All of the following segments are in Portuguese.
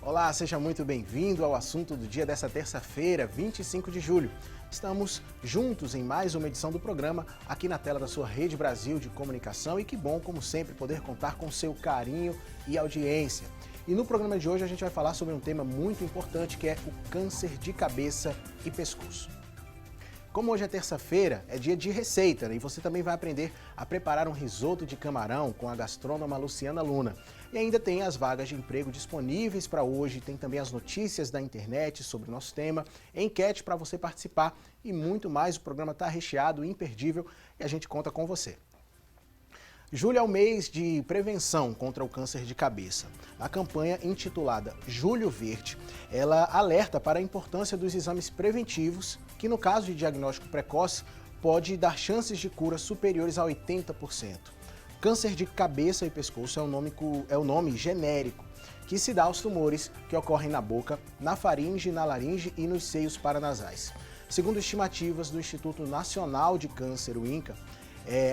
Olá, seja muito bem-vindo ao assunto do dia dessa terça-feira, 25 de julho. Estamos juntos em mais uma edição do programa, aqui na tela da sua Rede Brasil de Comunicação, e que bom, como sempre, poder contar com seu carinho e audiência. E no programa de hoje a gente vai falar sobre um tema muito importante, que é o câncer de cabeça e pescoço. Como hoje é terça-feira, é dia de receita, né? E você também vai aprender a preparar um risoto de camarão com a gastrônoma Luciana Luna. E ainda tem as vagas de emprego disponíveis para hoje, tem também as notícias da internet sobre o nosso tema, enquete para você participar e muito mais. O programa está recheado, imperdível, e a gente conta com você. Julho é o mês de prevenção contra o câncer de cabeça. A campanha intitulada Julho Verde, ela alerta para a importância dos exames preventivos, que no caso de diagnóstico precoce, pode dar chances de cura superiores a 80%. Câncer de cabeça e pescoço é o nome genérico que se dá aos tumores que ocorrem na boca, na faringe, na laringe e nos seios paranasais. Segundo estimativas do Instituto Nacional de Câncer, o INCA,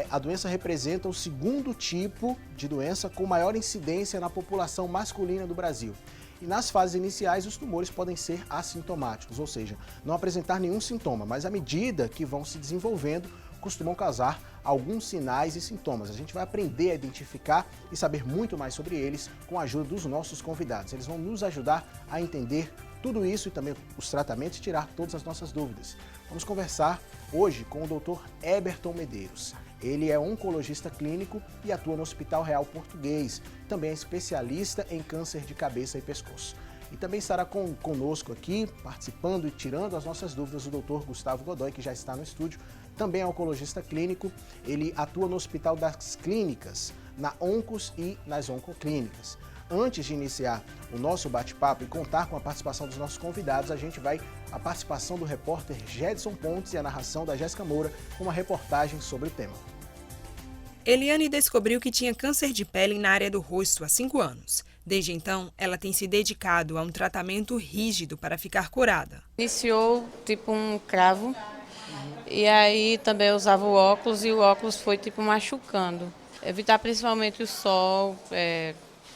a doença representa o segundo tipo de doença com maior incidência na população masculina do Brasil. E nas fases iniciais, os tumores podem ser assintomáticos, ou seja, não apresentar nenhum sintoma, mas à medida que vão se desenvolvendo, costumam causar alguns sinais e sintomas. A gente vai aprender a identificar e saber muito mais sobre eles com a ajuda dos nossos convidados. Eles vão nos ajudar a entender tudo isso e também os tratamentos e tirar todas as nossas dúvidas. Vamos conversar hoje com o Dr. Eberton Medeiros. Ele é oncologista clínico e atua no Hospital Real Português. Também é especialista em câncer de cabeça e pescoço. E também estará conosco aqui, participando e tirando as nossas dúvidas, o Dr. Gustavo Godoy, que já está no estúdio. Também é oncologista clínico. Ele atua no Hospital das Clínicas, na Oncos e nas Oncoclínicas. Antes de iniciar o nosso bate-papo e contar com a participação dos nossos convidados, a participação do repórter Gedson Pontes e a narração da Jéssica Moura com uma reportagem sobre o tema. Eliane descobriu que tinha câncer de pele na área do rosto há 5 anos. Desde então, ela tem se dedicado a um tratamento rígido para ficar curada. Iniciou tipo um cravo, e aí também eu usava o óculos, e o óculos foi tipo machucando. Evitar principalmente o sol,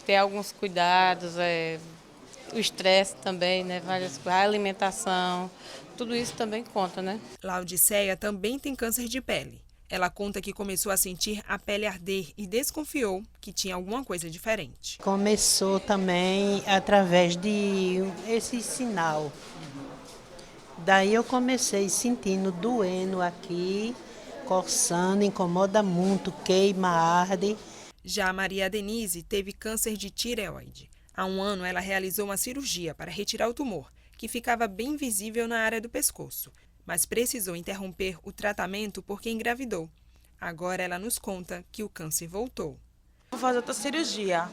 ter alguns cuidados, o estresse também, né? Várias coisas, a alimentação, tudo isso também conta, né? Laudiceia também tem câncer de pele. Ela conta que começou a sentir a pele arder e desconfiou que tinha alguma coisa diferente. Começou também através de esse sinal. Daí eu comecei sentindo doendo aqui, coçando, incomoda muito, queima, arde. Já a Maria Denise teve câncer de tireoide. Há 1 ano ela realizou uma cirurgia para retirar o tumor, que ficava bem visível na área do pescoço, mas precisou interromper o tratamento porque engravidou. Agora ela nos conta que o câncer voltou. Vou fazer outra cirurgia,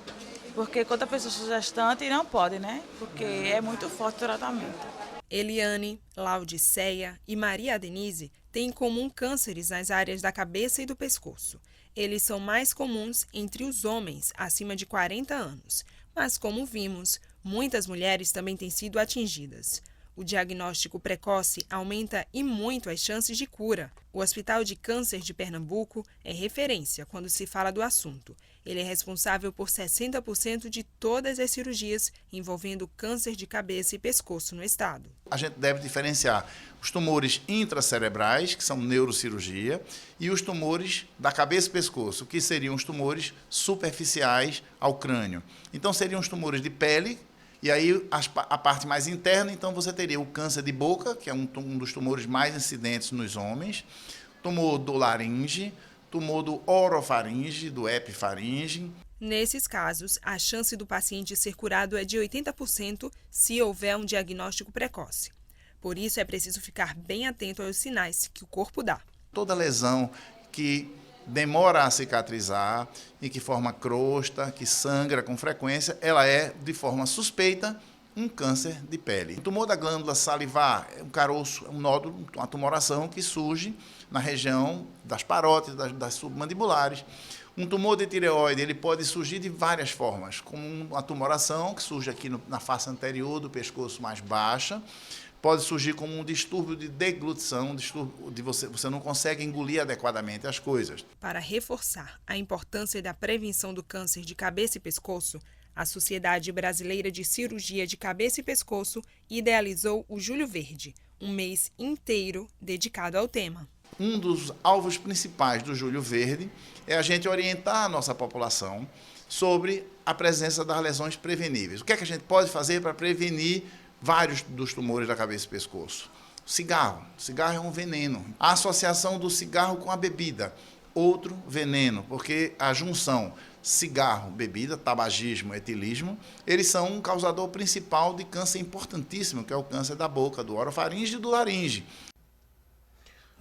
porque quando a pessoa está gestante não pode, né? Porque é muito forte o tratamento. Eliane, Laudiceia e Maria Denise têm em comum cânceres nas áreas da cabeça e do pescoço. Eles são mais comuns entre os homens acima de 40 anos, mas como vimos, muitas mulheres também têm sido atingidas. O diagnóstico precoce aumenta e muito as chances de cura. O Hospital de Câncer de Pernambuco é referência quando se fala do assunto. Ele é responsável por 60% de todas as cirurgias envolvendo câncer de cabeça e pescoço no estado. A gente deve diferenciar os tumores intracerebrais, que são neurocirurgia, e os tumores da cabeça e pescoço, que seriam os tumores superficiais ao crânio. Então, seriam os tumores de pele. E aí, a parte mais interna, então você teria o câncer de boca, que é um dos tumores mais incidentes nos homens, tumor do laringe, tumor do orofaringe, do epifaringe. Nesses casos, a chance do paciente ser curado é de 80% se houver um diagnóstico precoce. Por isso, é preciso ficar bem atento aos sinais que o corpo dá. Toda lesão que demora a cicatrizar e que forma crosta, que sangra com frequência, ela é, de forma suspeita, um câncer de pele. O tumor da glândula salivar é um caroço, é um nódulo, uma tumoração que surge na região das parótidas, das submandibulares. Um tumor de tireoide, ele pode surgir de várias formas, como uma tumoração que surge aqui na face anterior do pescoço mais baixa, pode surgir como um distúrbio de deglutição, um distúrbio de você não consegue engolir adequadamente as coisas. Para reforçar a importância da prevenção do câncer de cabeça e pescoço, A Sociedade Brasileira de Cirurgia de Cabeça e Pescoço idealizou o Julho Verde, um mês inteiro dedicado ao tema. Um dos alvos principais do Julho Verde é a gente orientar a nossa população sobre a presença das lesões preveníveis. O que é que a gente pode fazer para prevenir vários dos tumores da cabeça e pescoço? Cigarro. Cigarro é um veneno. A associação do cigarro com a bebida, outro veneno, porque a junção cigarro, bebida, tabagismo, etilismo, eles são um causador principal de câncer importantíssimo, que é o câncer da boca, do orofaringe e do laringe.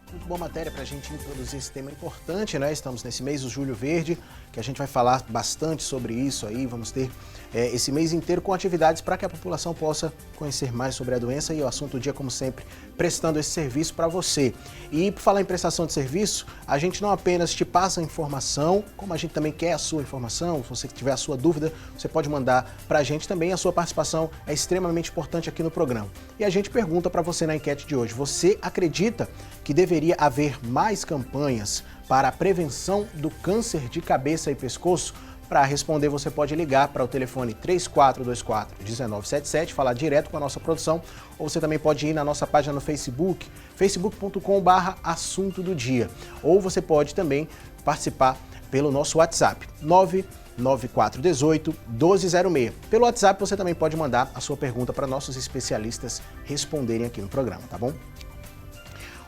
Muito boa matéria para a gente introduzir esse tema importante, né? Estamos nesse mês do Julho Verde, que a gente vai falar bastante sobre isso aí. Vamos ter esse mês inteiro com atividades para que a população possa conhecer mais sobre a doença e o assunto do dia, como sempre, prestando esse serviço para você. E por falar em prestação de serviço, a gente não apenas te passa a informação, como a gente também quer a sua informação. Se você tiver a sua dúvida, você pode mandar para a gente também. A sua participação é extremamente importante aqui no programa. E a gente pergunta para você na enquete de hoje: você acredita que deveria haver mais campanhas para a prevenção do câncer de cabeça e pescoço? Para responder, você pode ligar para o telefone 3424-1977, falar direto com a nossa produção, ou você também pode ir na nossa página no Facebook, facebook.com/assunto do dia. Ou você pode também participar pelo nosso WhatsApp, 99418-1206. Pelo WhatsApp você também pode mandar a sua pergunta para nossos especialistas responderem aqui no programa, tá bom?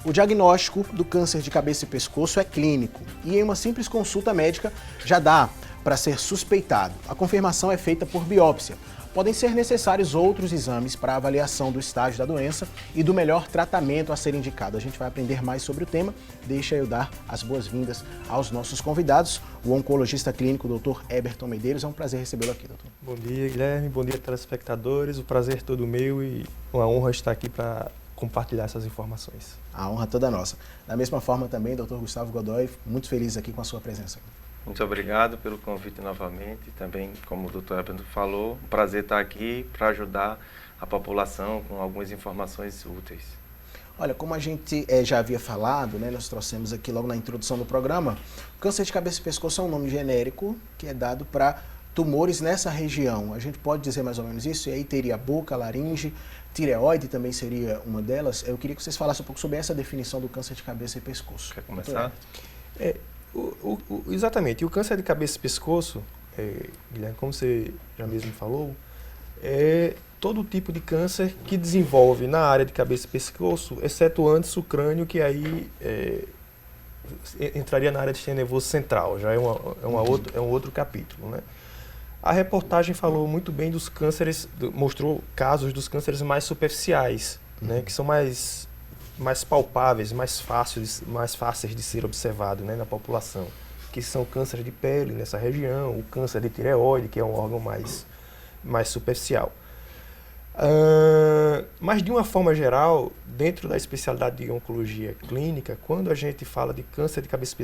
O diagnóstico do câncer de cabeça e pescoço é clínico e em uma simples consulta médica já dá para ser suspeitado. A confirmação é feita por biópsia. Podem ser necessários outros exames para avaliação do estágio da doença e do melhor tratamento a ser indicado. A gente vai aprender mais sobre o tema. Deixa eu dar as boas-vindas aos nossos convidados. O oncologista clínico, Dr. Eberton Medeiros. É um prazer recebê-lo aqui, doutor. Bom dia, Guilherme. Bom dia, telespectadores. O prazer é todo meu e uma honra estar aqui para compartilhar essas informações. A honra toda nossa. Da mesma forma também, Dr. Gustavo Godoy, muito feliz aqui com a sua presença. Muito obrigado pelo convite novamente. Também, como o Dr. Eberton falou, um prazer estar aqui para ajudar a população com algumas informações úteis. Olha, como a gente já havia falado, né, nós trouxemos aqui logo na introdução do programa, o câncer de cabeça e pescoço é um nome genérico que é dado para tumores nessa região. A gente pode dizer mais ou menos isso? E aí teria boca, laringe, tireoide também seria uma delas. Eu queria que vocês falassem um pouco sobre essa definição do câncer de cabeça e pescoço. Quer começar? Exatamente. E o câncer de cabeça e pescoço, Guilherme, como você já mesmo falou, é todo tipo de câncer que desenvolve na área de cabeça e pescoço, exceto antes o crânio, que aí entraria na área do sistema nervoso central, já é um outro capítulo, né? A reportagem falou muito bem dos cânceres, mostrou casos dos cânceres mais superficiais, né, que são mais palpáveis, mais fáceis de ser observado, né, na população, que são o câncer de pele nessa região, o câncer de tireoide, que é um órgão mais superficial. Mas de uma forma geral, dentro da especialidade de oncologia clínica, quando a gente fala de câncer de cabeça e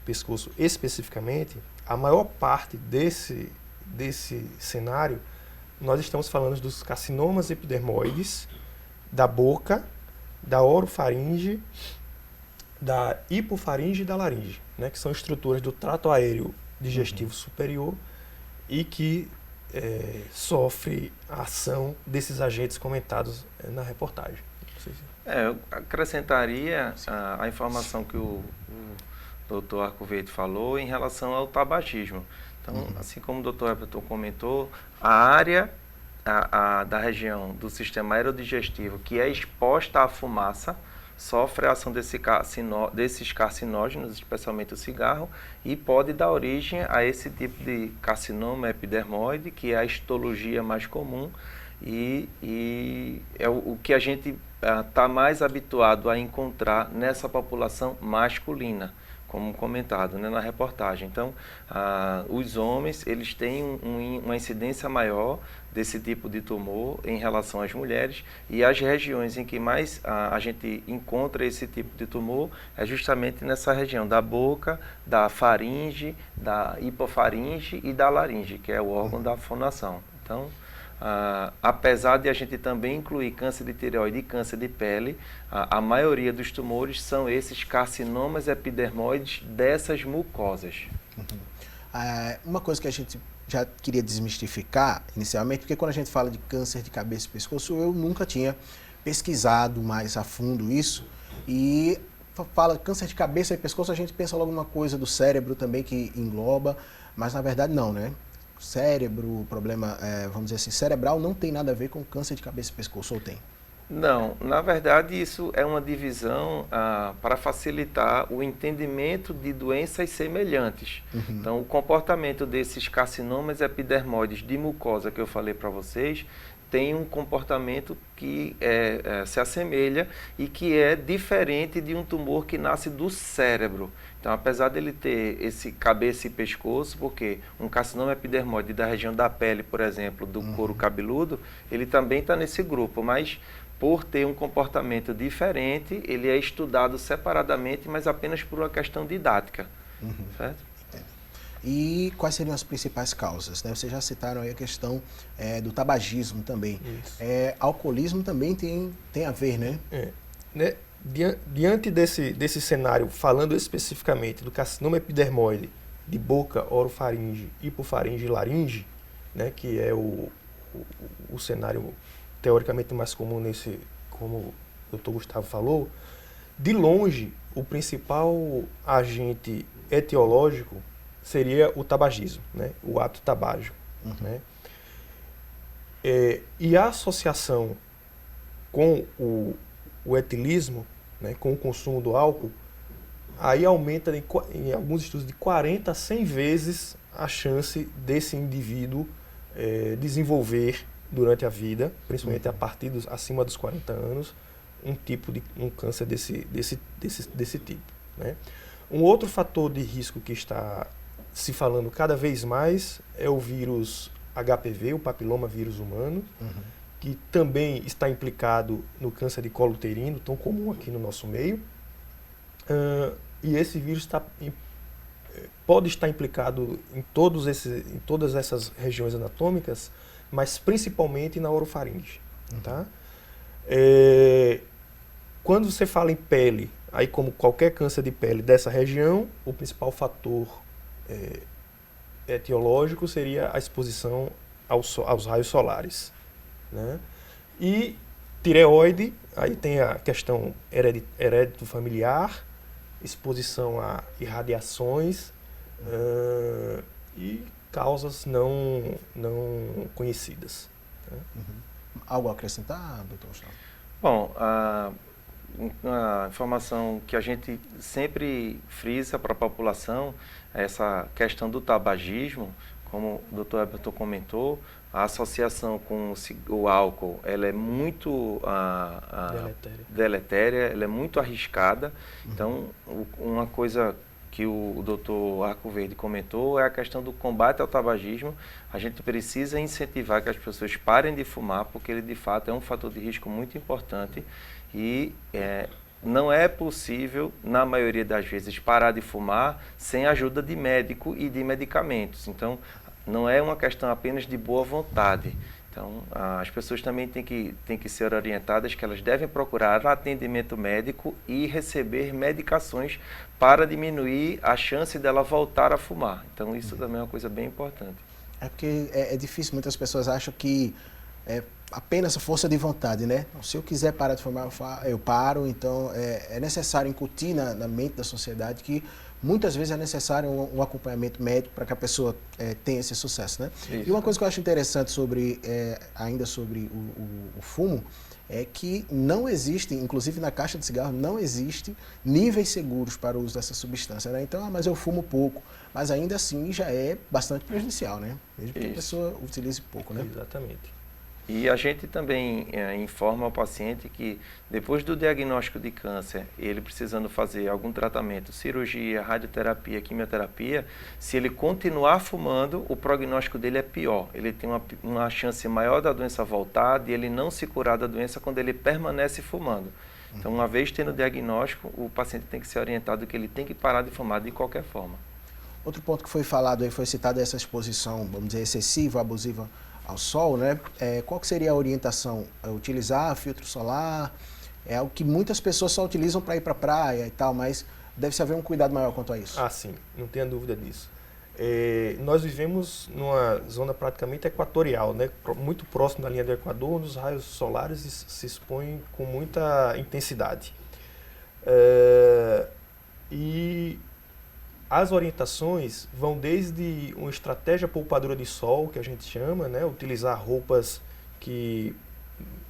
pescoço especificamente, a maior parte desse cenário, nós estamos falando dos carcinomas epidermoides, da boca, da orofaringe, da hipofaringe e da laringe, né, que são estruturas do trato aéreo digestivo superior e que sofre a ação desses agentes comentados na reportagem. Eu acrescentaria a informação que o Dr. Arcoverde falou em relação ao tabagismo. Então, assim como o Dr. Everton comentou, a área da região do sistema aerodigestivo que é exposta à fumaça sofre a ação desses carcinógenos, especialmente o cigarro, e pode dar origem a esse tipo de carcinoma epidermoide, que é a histologia mais comum e é o que a gente está mais habituado a encontrar nessa população masculina, como comentado, né, na reportagem. Então, os homens, eles têm uma incidência maior desse tipo de tumor em relação às mulheres, e as regiões em que mais a gente encontra esse tipo de tumor é justamente nessa região da boca, da faringe, da hipofaringe e da laringe, que é o órgão da fonação. Então, apesar de a gente também incluir câncer de tireoide e câncer de pele, a maioria dos tumores são esses carcinomas epidermoides dessas mucosas. Uma coisa que a gente já queria desmistificar inicialmente, porque quando a gente fala de câncer de cabeça e pescoço, eu nunca tinha pesquisado mais a fundo isso. E fala câncer de cabeça e pescoço, a gente pensa logo numa coisa do cérebro também que engloba, mas na verdade não, né? Cérebro, problema, vamos dizer assim, cerebral não tem nada a ver com câncer de cabeça e pescoço, ou tem? Não, na verdade isso é uma divisão para facilitar o entendimento de doenças semelhantes. Então, o comportamento desses carcinomas epidermoides de mucosa que eu falei para vocês tem um comportamento que se assemelha e que é diferente de um tumor que nasce do cérebro. Então, apesar dele ter esse cabeça e pescoço, porque um carcinoma epidermoide da região da pele, por exemplo, do couro cabeludo, ele também está nesse grupo, mas por ter um comportamento diferente, ele é estudado separadamente, mas apenas por uma questão didática, certo? E quais seriam as principais causas, né? Vocês já citaram aí a questão do tabagismo também. Alcoolismo também tem a ver, né? Né? Diante desse cenário, falando especificamente do carcinoma epidermoide de boca, orofaringe, hipofaringe e laringe, né, que é o cenário teoricamente mais comum como o Dr. Gustavo falou, de longe, o principal agente etiológico seria o tabagismo, né, o ato tabágico. Né? E a associação com o etilismo, né, com o consumo do álcool, aí aumenta em alguns estudos de 40 a 100 vezes a chance desse indivíduo desenvolver durante a vida, principalmente a partir acima dos 40 anos, um câncer desse tipo. Né? Um outro fator de risco que está se falando cada vez mais é o vírus HPV, o papiloma vírus humano, que também está implicado no câncer de colo uterino, tão comum aqui no nosso meio. E esse vírus pode estar implicado em todas essas regiões anatômicas, mas principalmente na orofaringe. Tá? Quando você fala em pele, aí como qualquer câncer de pele dessa região, o principal fator etiológico seria a exposição aos raios solares. Né? E tireoide, aí tem a questão heredito familiar, exposição a irradiações e causas não conhecidas. Né? Algo a acrescentar, doutor Gustavo? Bom, a informação que a gente sempre frisa para a população é essa questão do tabagismo, como o Dr. Everton comentou, a associação com o álcool ela é muito deletéria, ela é muito arriscada. Então, uma coisa que o Dr. Arco Verde comentou é a questão do combate ao tabagismo. A gente precisa incentivar que as pessoas parem de fumar, porque ele de fato é um fator de risco muito importante e não é possível, na maioria das vezes, parar de fumar sem a ajuda de médico e de medicamentos. Então, não é uma questão apenas de boa vontade. Então, as pessoas também têm que ser orientadas que elas devem procurar atendimento médico e receber medicações para diminuir a chance dela voltar a fumar. Então, isso também é uma coisa bem importante. É porque é difícil, muitas pessoas acham que é apenas a força de vontade, né? Se eu quiser parar de fumar, eu paro. Então, é necessário incutir na mente da sociedade que muitas vezes é necessário um acompanhamento médico para que a pessoa tenha esse sucesso, né? Isso. E uma coisa que eu acho interessante ainda sobre o fumo é que não existe, inclusive na caixa de cigarro, não existe níveis seguros para o uso dessa substância, né? Então, mas eu fumo pouco, mas ainda assim já é bastante prejudicial, né? Mesmo que a pessoa utilize pouco, né? Exatamente. E a gente também informa ao paciente que depois do diagnóstico de câncer, ele precisando fazer algum tratamento, cirurgia, radioterapia, quimioterapia, se ele continuar fumando, o prognóstico dele é pior. Ele tem uma chance maior da doença voltar, de ele não se curar da doença quando ele permanece fumando. Então, uma vez tendo o diagnóstico, o paciente tem que ser orientado que ele tem que parar de fumar de qualquer forma. Outro ponto que foi falado aí, foi citada essa exposição, vamos dizer, excessiva, abusiva ao sol, né? Qual que seria a orientação? Utilizar filtro solar? É algo que muitas pessoas só utilizam para ir para a praia e tal, mas deve-se haver um cuidado maior quanto a isso. Sim, não tenha dúvida disso. Nós vivemos numa zona praticamente equatorial, né? Muito próximo da linha do Equador, onde os raios solares se expõem com muita intensidade. E as orientações vão desde uma estratégia poupadora de sol, que a gente chama, né? Utilizar roupas que,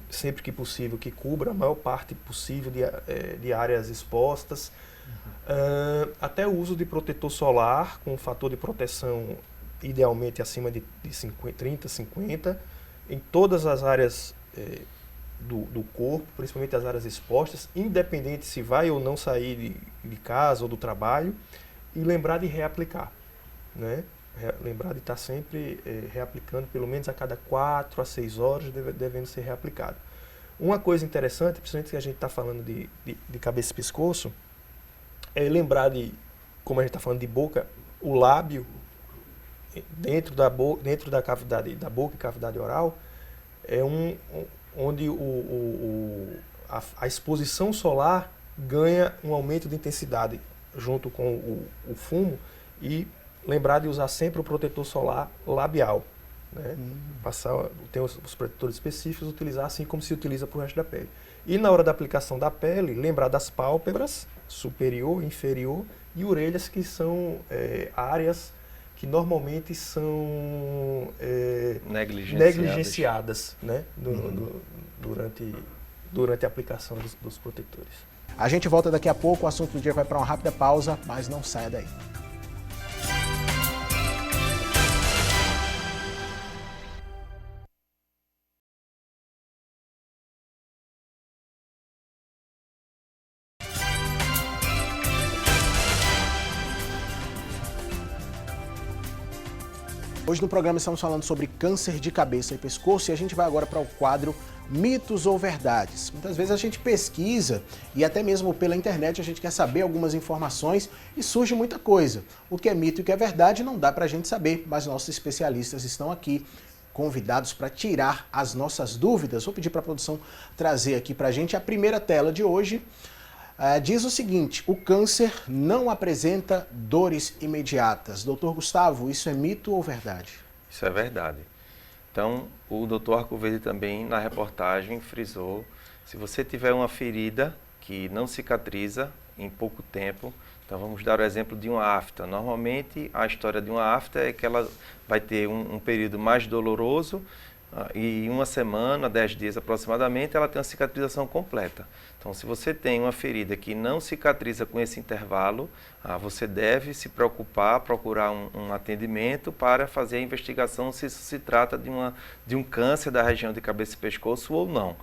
sempre que possível, que cubra a maior parte possível de áreas expostas, até o uso de protetor solar com fator de proteção idealmente acima de 30, 50, em todas as áreas do corpo, principalmente as áreas expostas, independente se vai ou não sair de casa ou do trabalho, e lembrar de reaplicar, né? Lembrar de estar sempre reaplicando, pelo menos a cada 4 a 6 horas, devendo ser reaplicado. Uma coisa interessante, principalmente que a gente está falando de cabeça e pescoço, é lembrar de, como a gente está falando de boca, o lábio dentro da cavidade da boca e cavidade oral é onde a exposição solar ganha um aumento de intensidade junto com o fumo, e lembrar de usar sempre o protetor solar labial, né? Tem os protetores específicos, utilizar assim como se utiliza para o resto da pele. E na hora da aplicação da pele, lembrar das pálpebras, superior, inferior, e orelhas, que são áreas que normalmente são negligenciadas, né? Durante a aplicação dos protetores. A gente volta daqui a pouco, o assunto do dia vai para uma rápida pausa, mas não saia daí. Hoje no programa estamos falando sobre câncer de cabeça e pescoço, e a gente vai agora para o quadro Mitos ou Verdades. Muitas vezes a gente pesquisa e até mesmo pela internet a gente quer saber algumas informações e surge muita coisa. O que é mito e o que é verdade não dá para a gente saber, mas nossos especialistas estão aqui convidados para tirar as nossas dúvidas. Vou pedir para a produção trazer aqui para a gente a primeira tela de hoje. Diz o seguinte: o câncer não apresenta dores imediatas. Doutor Gustavo, isso é mito ou verdade? Isso é verdade. Então, o Dr. Arcoverde também, na reportagem, frisou: se você tiver uma ferida que não cicatriza em pouco tempo, então vamos dar o exemplo de uma afta. Normalmente, a história de uma afta é que ela vai ter um período mais doloroso, e em uma semana, 10 dias aproximadamente, ela tem uma cicatrização completa. Então, se você tem uma ferida que não cicatriza com esse intervalo, você deve se preocupar, procurar um atendimento para fazer a investigação se isso se trata de um câncer da região de cabeça e pescoço ou não.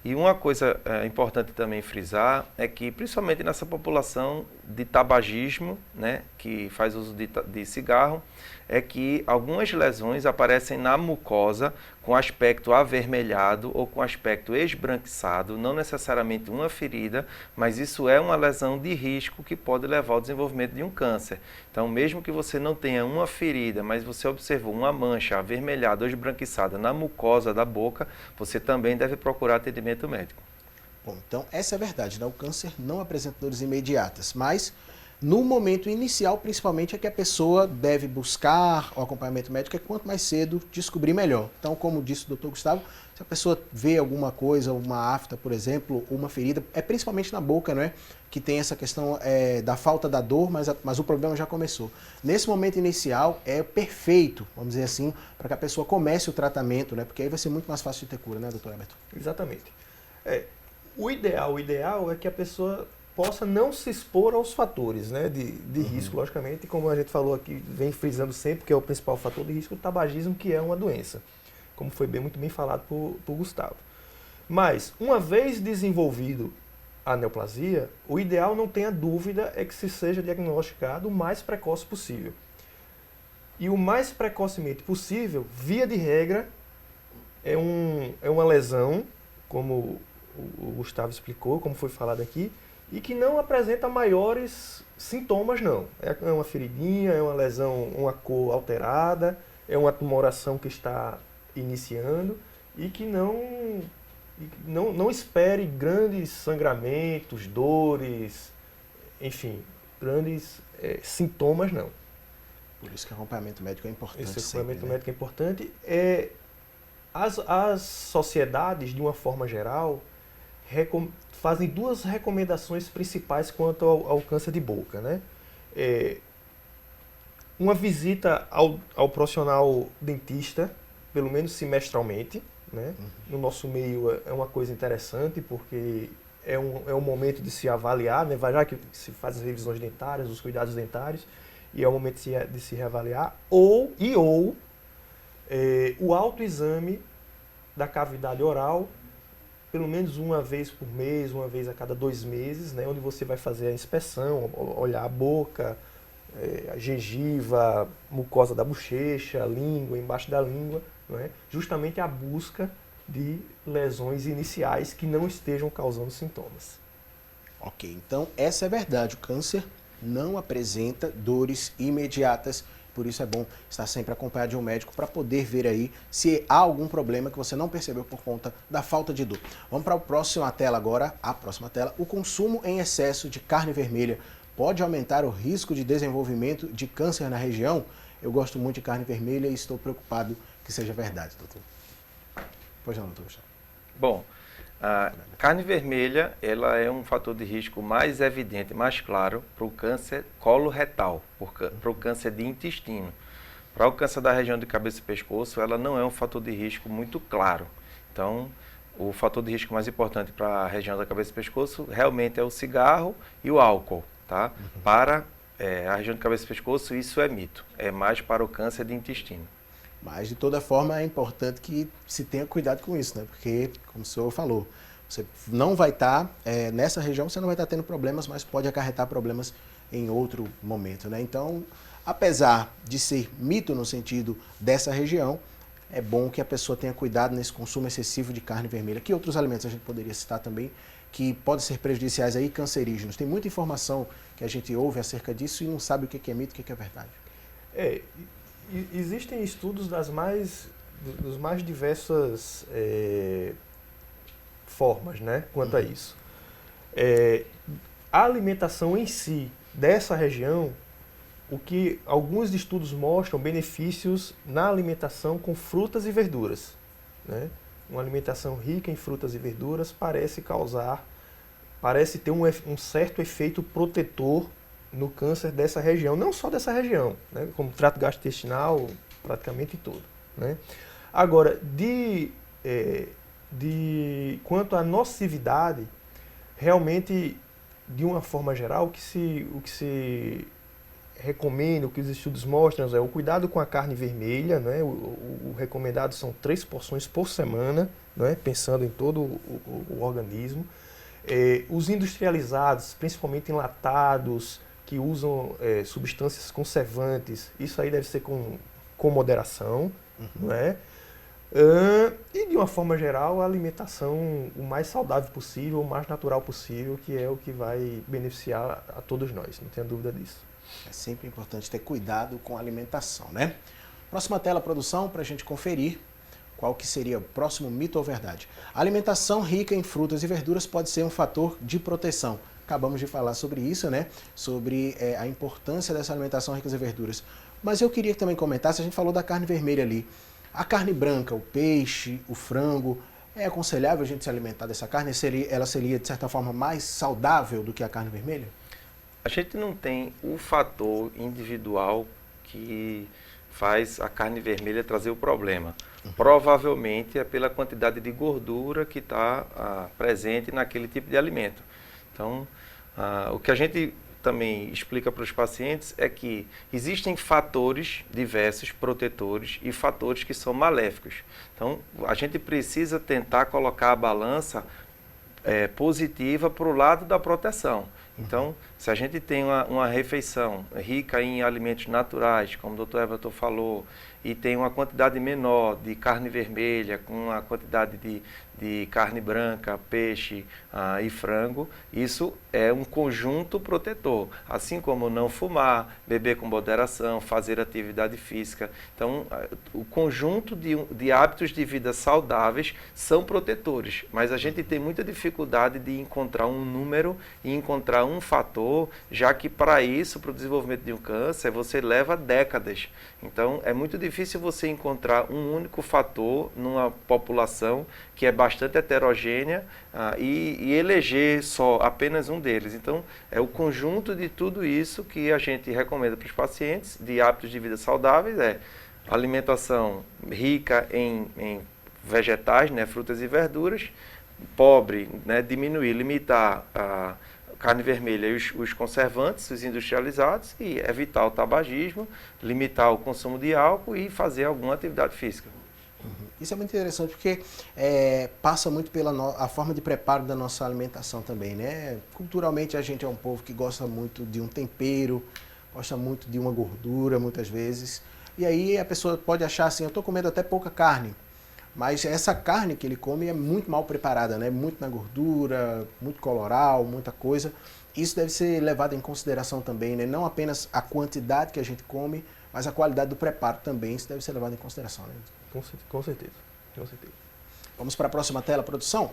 E uma coisa importante também frisar é que, principalmente nessa população de tabagismo, né, que faz uso de cigarro, é que algumas lesões aparecem na mucosa com aspecto avermelhado ou com aspecto esbranquiçado, não necessariamente uma ferida, mas isso é uma lesão de risco que pode levar ao desenvolvimento de um câncer. Então, mesmo que você não tenha uma ferida, mas você observou uma mancha avermelhada ou esbranquiçada na mucosa da boca, você também deve procurar atendimento médico. Bom, então essa é a verdade, né? O câncer não apresenta dores imediatas, mas no momento inicial, principalmente, é que a pessoa deve buscar o acompanhamento médico, é quanto mais cedo descobrir melhor. Então, como disse o Dr. Gustavo, se a pessoa vê alguma coisa, uma afta, por exemplo, uma ferida, é principalmente na boca, não é? Que tem essa questão da falta da dor, mas o problema já começou. Nesse momento inicial, é perfeito, vamos dizer assim, para que a pessoa comece o tratamento, né? Porque aí vai ser muito mais fácil de ter cura, né, doutor Everton? Exatamente. O ideal é que a pessoa possa não se expor aos fatores, né, de risco, logicamente, como a gente falou aqui, vem frisando sempre que é o principal fator de risco, o tabagismo, que é uma doença, como foi muito bem falado por Gustavo. Mas, uma vez desenvolvido a neoplasia, o ideal, não tenha dúvida, é que se seja diagnosticado o mais precoce possível. E o mais precocemente possível, via de regra, é uma lesão, como o Gustavo explicou, como foi falado aqui, e que não apresenta maiores sintomas, não. É uma feridinha, é uma lesão, uma cor alterada, é uma tumoração que está iniciando e que não espere grandes sangramentos, dores, enfim, grandes sintomas, não. Por isso que o acompanhamento médico é importante. Esse sempre, acompanhamento né? médico é importante. As sociedades, de uma forma geral, fazem duas recomendações principais quanto ao câncer de boca, né? Uma visita ao profissional dentista, pelo menos semestralmente, né? No nosso meio é uma coisa interessante, porque é um momento de se avaliar, né? Já que se faz as revisões dentárias, os cuidados dentários, e é o momento de se reavaliar, ou o autoexame da cavidade oral, pelo menos uma vez por mês, uma vez a cada 2 meses, né? Onde você vai fazer a inspeção, olhar a boca, a gengiva, mucosa da bochecha, a língua, embaixo da língua, não é? Justamente a busca de lesões iniciais que não estejam causando sintomas. Ok, então essa é verdade. O câncer não apresenta dores imediatas, por isso é bom estar sempre acompanhado de um médico para poder ver aí se há algum problema que você não percebeu por conta da falta de dor. Vamos para a próxima tela agora, O consumo em excesso de carne vermelha pode aumentar o risco de desenvolvimento de câncer na região? Eu gosto muito de carne vermelha e estou preocupado que seja verdade, doutor. Pois não, doutor Gustavo. Bom, a carne vermelha ela é um fator de risco mais evidente, mais claro para o câncer coloretal, para o câncer de intestino. Para o câncer da região de cabeça e pescoço, ela não é um fator de risco muito claro. Então, o fator de risco mais importante para a região da cabeça e pescoço realmente é o cigarro e o álcool. Tá? Para a região de cabeça e pescoço, isso é mito. É mais para o câncer de intestino. Mas, de toda forma, é importante que se tenha cuidado com isso, né? Porque, como o senhor falou, você não vai estar, nessa região você não vai estar tendo problemas, mas pode acarretar problemas em outro momento, né? Então, apesar de ser mito no sentido dessa região, é bom que a pessoa tenha cuidado nesse consumo excessivo de carne vermelha. Que outros alimentos a gente poderia citar também que podem ser prejudiciais aí, cancerígenos? Tem muita informação que a gente ouve acerca disso e não sabe o que é mito e o que é verdade. Existem estudos das mais diversas formas, né, quanto a isso. A alimentação em si dessa região, o que alguns estudos mostram benefícios na alimentação com frutas e verduras, né? Uma alimentação rica em frutas e verduras parece ter um certo efeito protetor no câncer dessa região, não só dessa região, né, como trato gastrointestinal, praticamente todo, né? Agora, quanto à nocividade, realmente, de uma forma geral, o que se recomenda, o que os estudos mostram é o cuidado com a carne vermelha, né? O recomendado são 3 porções por semana, né? Pensando em todo o organismo. Os industrializados, principalmente enlatados, que usam substâncias conservantes, isso aí deve ser com moderação, não é? E de uma forma geral, a alimentação o mais saudável possível, o mais natural possível, que é o que vai beneficiar a todos nós, não tenha dúvida disso. É sempre importante ter cuidado com a alimentação, né? Próxima tela, produção, para a gente conferir qual que seria o próximo mito ou verdade. A alimentação rica em frutas e verduras pode ser um fator de proteção. Acabamos de falar sobre isso, né? Sobre a importância dessa alimentação rica em verduras. Mas eu queria que também comentasse, a gente falou da carne vermelha ali. A carne branca, o peixe, o frango, é aconselhável a gente se alimentar dessa carne? Ela seria, de certa forma, mais saudável do que a carne vermelha? A gente não tem o fator individual que faz a carne vermelha trazer o problema. Provavelmente é pela quantidade de gordura que está presente naquele tipo de alimento. Então, o que a gente também explica para os pacientes é que existem fatores diversos, protetores, e fatores que são maléficos. Então, a gente precisa tentar colocar a balança positiva para o lado da proteção. Então, se a gente tem uma refeição rica em alimentos naturais, como o Dr. Everton falou, e tem uma quantidade menor de carne vermelha, com uma quantidade de carne branca, peixe e frango, isso é um conjunto protetor. Assim como não fumar, beber com moderação, fazer atividade física. Então, o conjunto de hábitos de vida saudáveis são protetores, mas a gente tem muita dificuldade de encontrar um número e encontrar um fator, já que para isso, para o desenvolvimento de um câncer, você leva décadas. Então, é muito difícil você encontrar um único fator numa população que é bastante heterogênea e eleger só apenas um deles. Então, é o conjunto de tudo isso que a gente recomenda para os pacientes de hábitos de vida saudáveis, alimentação rica em vegetais, né, frutas e verduras, pobre, né, diminuir, limitar a carne vermelha e os conservantes, os industrializados, e evitar o tabagismo, limitar o consumo de álcool e fazer alguma atividade física. Isso é muito interessante porque passa muito pela a forma de preparo da nossa alimentação também, né? Culturalmente a gente é um povo que gosta muito de um tempero, gosta muito de uma gordura muitas vezes, e aí a pessoa pode achar assim, eu estou comendo até pouca carne, mas essa carne que ele come é muito mal preparada, né? Muito na gordura, muito coloral, muita coisa. Isso deve ser levado em consideração também, né? Não apenas a quantidade que a gente come, mas a qualidade do preparo também, isso deve ser levado em consideração, né? Com certeza, com certeza. Vamos para a próxima tela, produção?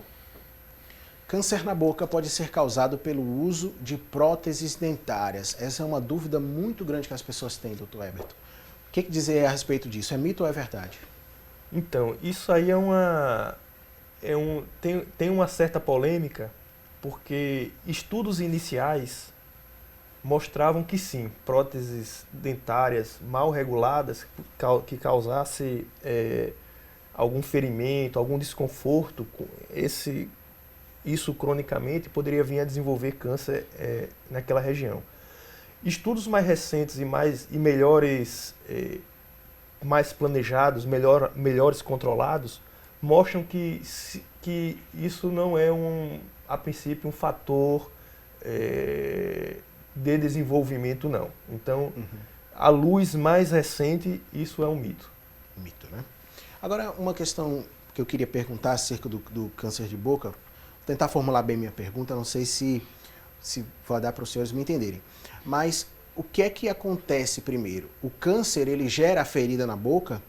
Câncer na boca pode ser causado pelo uso de próteses dentárias. Essa é uma dúvida muito grande que as pessoas têm, doutor Heberton. O que dizer a respeito disso? É mito ou é verdade? Então, isso aí tem uma certa polêmica, porque estudos iniciais mostravam que sim, próteses dentárias mal reguladas que causasse algum ferimento, algum desconforto, isso cronicamente poderia vir a desenvolver câncer naquela região. Estudos mais recentes e melhores, mais planejados, melhores controlados, mostram que isso não é a princípio um fator de desenvolvimento, não. Então, à luz mais recente, isso é um mito. Mito, né? Agora, uma questão que eu queria perguntar acerca do câncer de boca, vou tentar formular bem minha pergunta, não sei se vai dar para os senhores me entenderem. Mas o que é que acontece primeiro? O câncer, ele gera a ferida na boca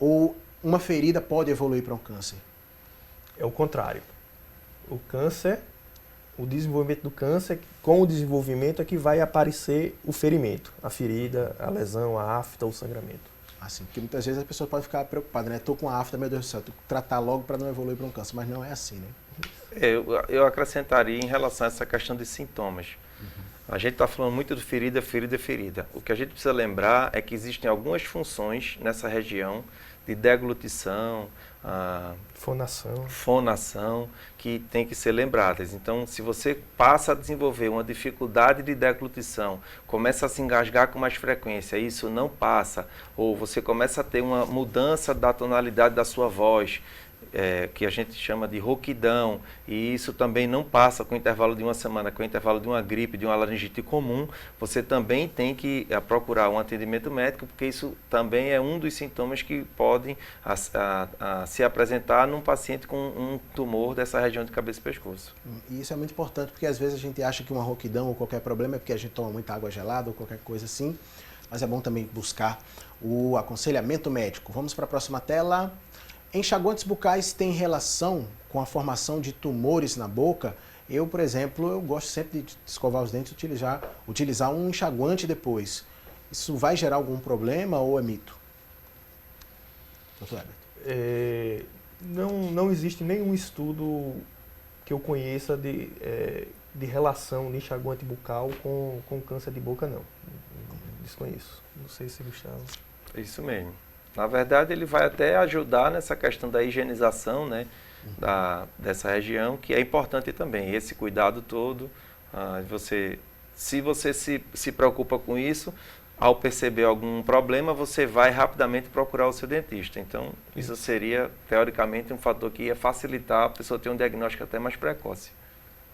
ou uma ferida pode evoluir para um câncer? É o contrário. O desenvolvimento do câncer, com o desenvolvimento é que vai aparecer o ferimento, a ferida, a lesão, a afta, o sangramento. Assim, porque muitas vezes a pessoa pode ficar preocupada, né? Estou com a afta, meu Deus do céu, tenho que tratar logo para não evoluir para um câncer, mas não é assim, né? Eu acrescentaria em relação a essa questão de sintomas. A gente está falando muito de ferida. O que a gente precisa lembrar é que existem algumas funções nessa região de deglutição, fonação, que tem que ser lembradas. Então, se você passa a desenvolver uma dificuldade de deglutição, começa a se engasgar com mais frequência, isso não passa, ou você começa a ter uma mudança da tonalidade da sua voz, que a gente chama de rouquidão, e isso também não passa com o intervalo de uma semana, com o intervalo de uma gripe, de uma laringite comum, você também tem que procurar um atendimento médico, porque isso também é um dos sintomas que podem se apresentar num paciente com um tumor dessa região de cabeça e pescoço. E isso é muito importante, porque às vezes a gente acha que uma rouquidão ou qualquer problema é porque a gente toma muita água gelada ou qualquer coisa assim, mas é bom também buscar o aconselhamento médico. Vamos para a próxima tela. Enxaguantes bucais têm relação com a formação de tumores na boca? Eu, por exemplo, eu gosto sempre de escovar os dentes e utilizar um enxaguante depois. Isso vai gerar algum problema ou é mito? Doutor Heberton. Não existe nenhum estudo que eu conheça de relação de enxaguante bucal com câncer de boca, não. Desconheço. Não sei se Gustavo... Isso mesmo. Na verdade, ele vai até ajudar nessa questão da higienização, né, dessa região, que é importante também. Esse cuidado todo, se você se preocupa com isso, ao perceber algum problema, você vai rapidamente procurar o seu dentista. Então, isso seria, teoricamente, um fator que ia facilitar a pessoa ter um diagnóstico até mais precoce.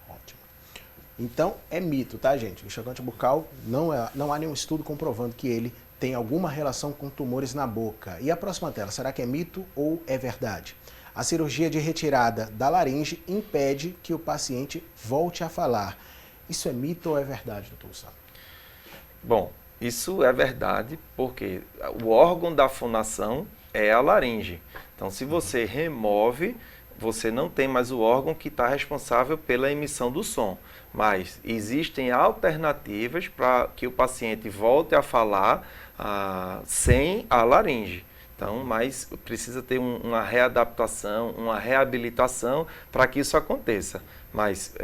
Ótimo. Então, é mito, tá, gente? O enxaguante bucal, não há nenhum estudo comprovando que ele tem alguma relação com tumores na boca. E a próxima tela, será que é mito ou é verdade? A cirurgia de retirada da laringe impede que o paciente volte a falar. Isso é mito ou é verdade, doutor Gustavo? Bom, isso é verdade porque o órgão da fonação é a laringe. Então, se você remove, você não tem mais o órgão que está responsável pela emissão do som. Mas existem alternativas para que o paciente volte a falar sem a laringe. Então, mas precisa ter uma readaptação, uma reabilitação para que isso aconteça. Mas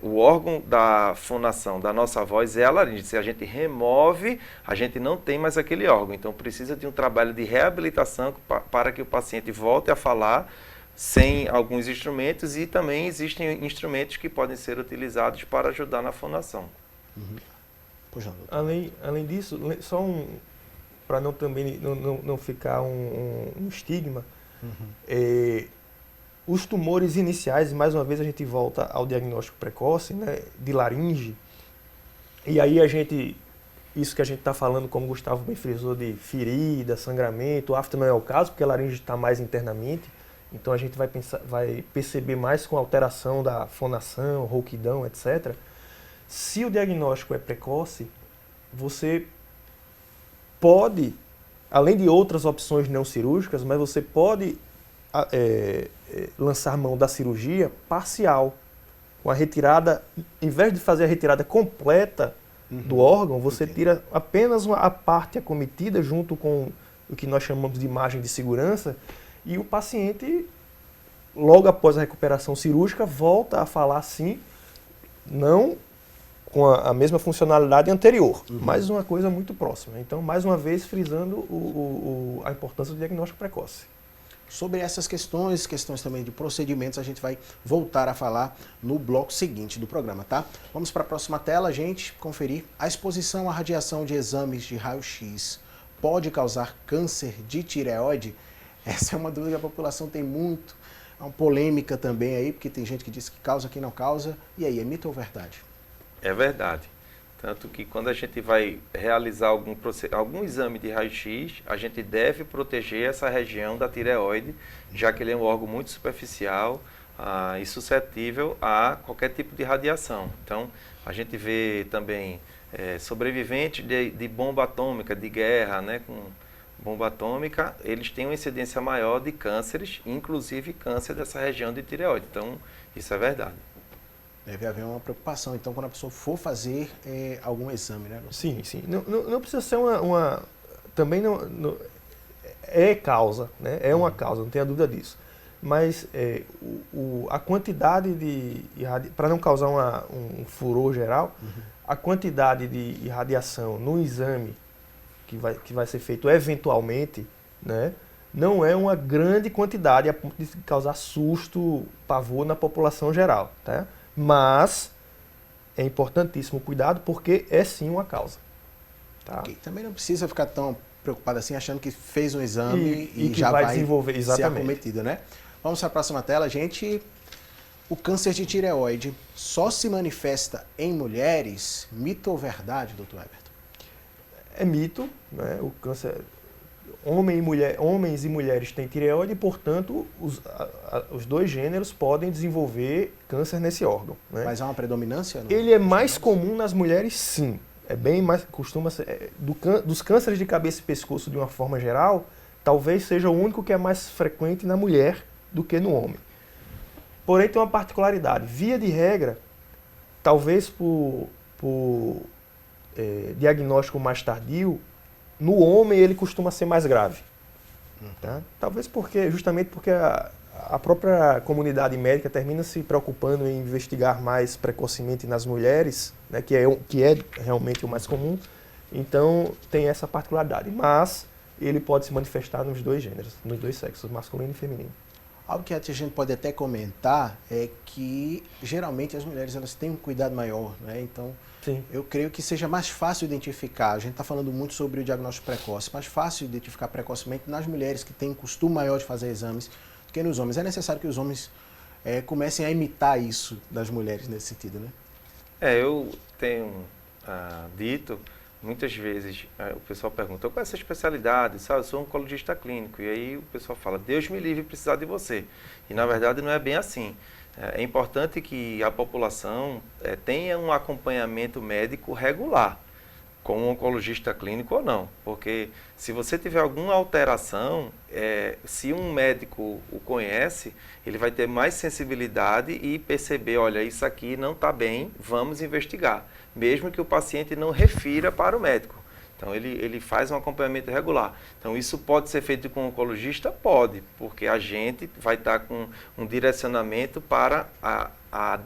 o órgão da fonação da nossa voz é a laringe. Se a gente remove, a gente não tem mais aquele órgão. Então, precisa de um trabalho de reabilitação para que o paciente volte a falar sem alguns instrumentos, e também existem instrumentos que podem ser utilizados para ajudar na fonação. Pois não, Além disso, só para não ficar um estigma, os tumores iniciais, mais uma vez a gente volta ao diagnóstico precoce, né, de laringe, e aí isso que a gente está falando, como o Gustavo bem frisou, de ferida, sangramento, afta não é o caso, porque a laringe está mais internamente, então a gente vai perceber mais com alteração da fonação, rouquidão, etc. Se o diagnóstico é precoce, você pode, além de outras opções não cirúrgicas, mas você pode lançar mão da cirurgia parcial, com a retirada, em vez de fazer a retirada completa do órgão, você tira apenas a parte acometida junto com o que nós chamamos de margem de segurança, e o paciente, logo após a recuperação cirúrgica, volta a falar sim, não com a mesma funcionalidade anterior, mas uma coisa muito próxima. Então, mais uma vez, frisando a importância do diagnóstico precoce. Sobre essas questões também de procedimentos, a gente vai voltar a falar no bloco seguinte do programa, tá? Vamos para a próxima tela, gente, conferir. A exposição à radiação de exames de raio-x pode causar câncer de tireoide? Essa é uma dúvida que a população tem muito. É uma polêmica também aí, porque tem gente que diz que causa, que não causa. E aí, é mito ou verdade? É verdade. Tanto que quando a gente vai realizar algum exame de raio-x, a gente deve proteger essa região da tireoide, já que ele é um órgão muito superficial e suscetível a qualquer tipo de radiação. Então, a gente vê também sobreviventes de bomba atômica, de guerra, né, com bomba atômica, eles têm uma incidência maior de cânceres, inclusive câncer dessa região de tireoide. Então, isso é verdade. Deve haver uma preocupação, então, quando a pessoa for fazer algum exame, né? Sim, sim. Não precisa ser também não é causa, né? É uma causa, não tenha dúvida disso. Mas a quantidade para não causar um furor geral, a quantidade de radiação no exame que vai ser feito eventualmente, né, não é uma grande quantidade a ponto de causar susto, pavor na população geral, tá? Mas é importantíssimo o cuidado porque é sim uma causa. Tá? Okay. Também não precisa ficar tão preocupado assim, achando que fez um exame e que já vai desenvolver, ser acometido, né? Vamos para a próxima tela, gente. O câncer de tireoide só se manifesta em mulheres? Mito ou verdade, doutor Everton? É mito, né? O câncer, homens e mulheres têm tireoide e, portanto, os dois gêneros podem desenvolver câncer nesse órgão. Né? Mas há uma predominância? Ele é mais comum nas mulheres, sim. É bem mais, costuma ser, dos cânceres de cabeça e pescoço de uma forma geral, talvez seja o único que é mais frequente na mulher do que no homem. Porém, tem uma particularidade. Via de regra, talvez por diagnóstico mais tardio, no homem ele costuma ser mais grave. Tá? Talvez justamente porque a própria comunidade médica termina se preocupando em investigar mais precocemente nas mulheres, né, que é realmente o mais comum. Então tem essa particularidade. Mas ele pode se manifestar nos dois gêneros, nos dois sexos, masculino e feminino. Algo que a gente pode até comentar é que geralmente as mulheres elas têm um cuidado maior, né? Então, sim, eu creio que seja mais fácil identificar. A gente está falando muito sobre o diagnóstico precoce, mais fácil identificar precocemente nas mulheres que têm costume maior de fazer exames do que nos homens. É necessário que os homens comecem a imitar isso das mulheres nesse sentido, né? Eu tenho dito muitas vezes o pessoal pergunta, qual é essa especialidade? Sabe, eu sou oncologista clínico. E aí o pessoal fala, Deus me livre precisar de você. E na verdade não é bem assim. É importante que a população tenha um acompanhamento médico regular, com um oncologista clínico ou não. Porque se você tiver alguma alteração, se um médico o conhece, ele vai ter mais sensibilidade e perceber, olha, isso aqui não está bem, vamos investigar. Mesmo que o paciente não refira para o médico. Então, ele faz um acompanhamento regular. Então, isso pode ser feito com um oncologista? Pode, porque a gente vai estar com um direcionamento para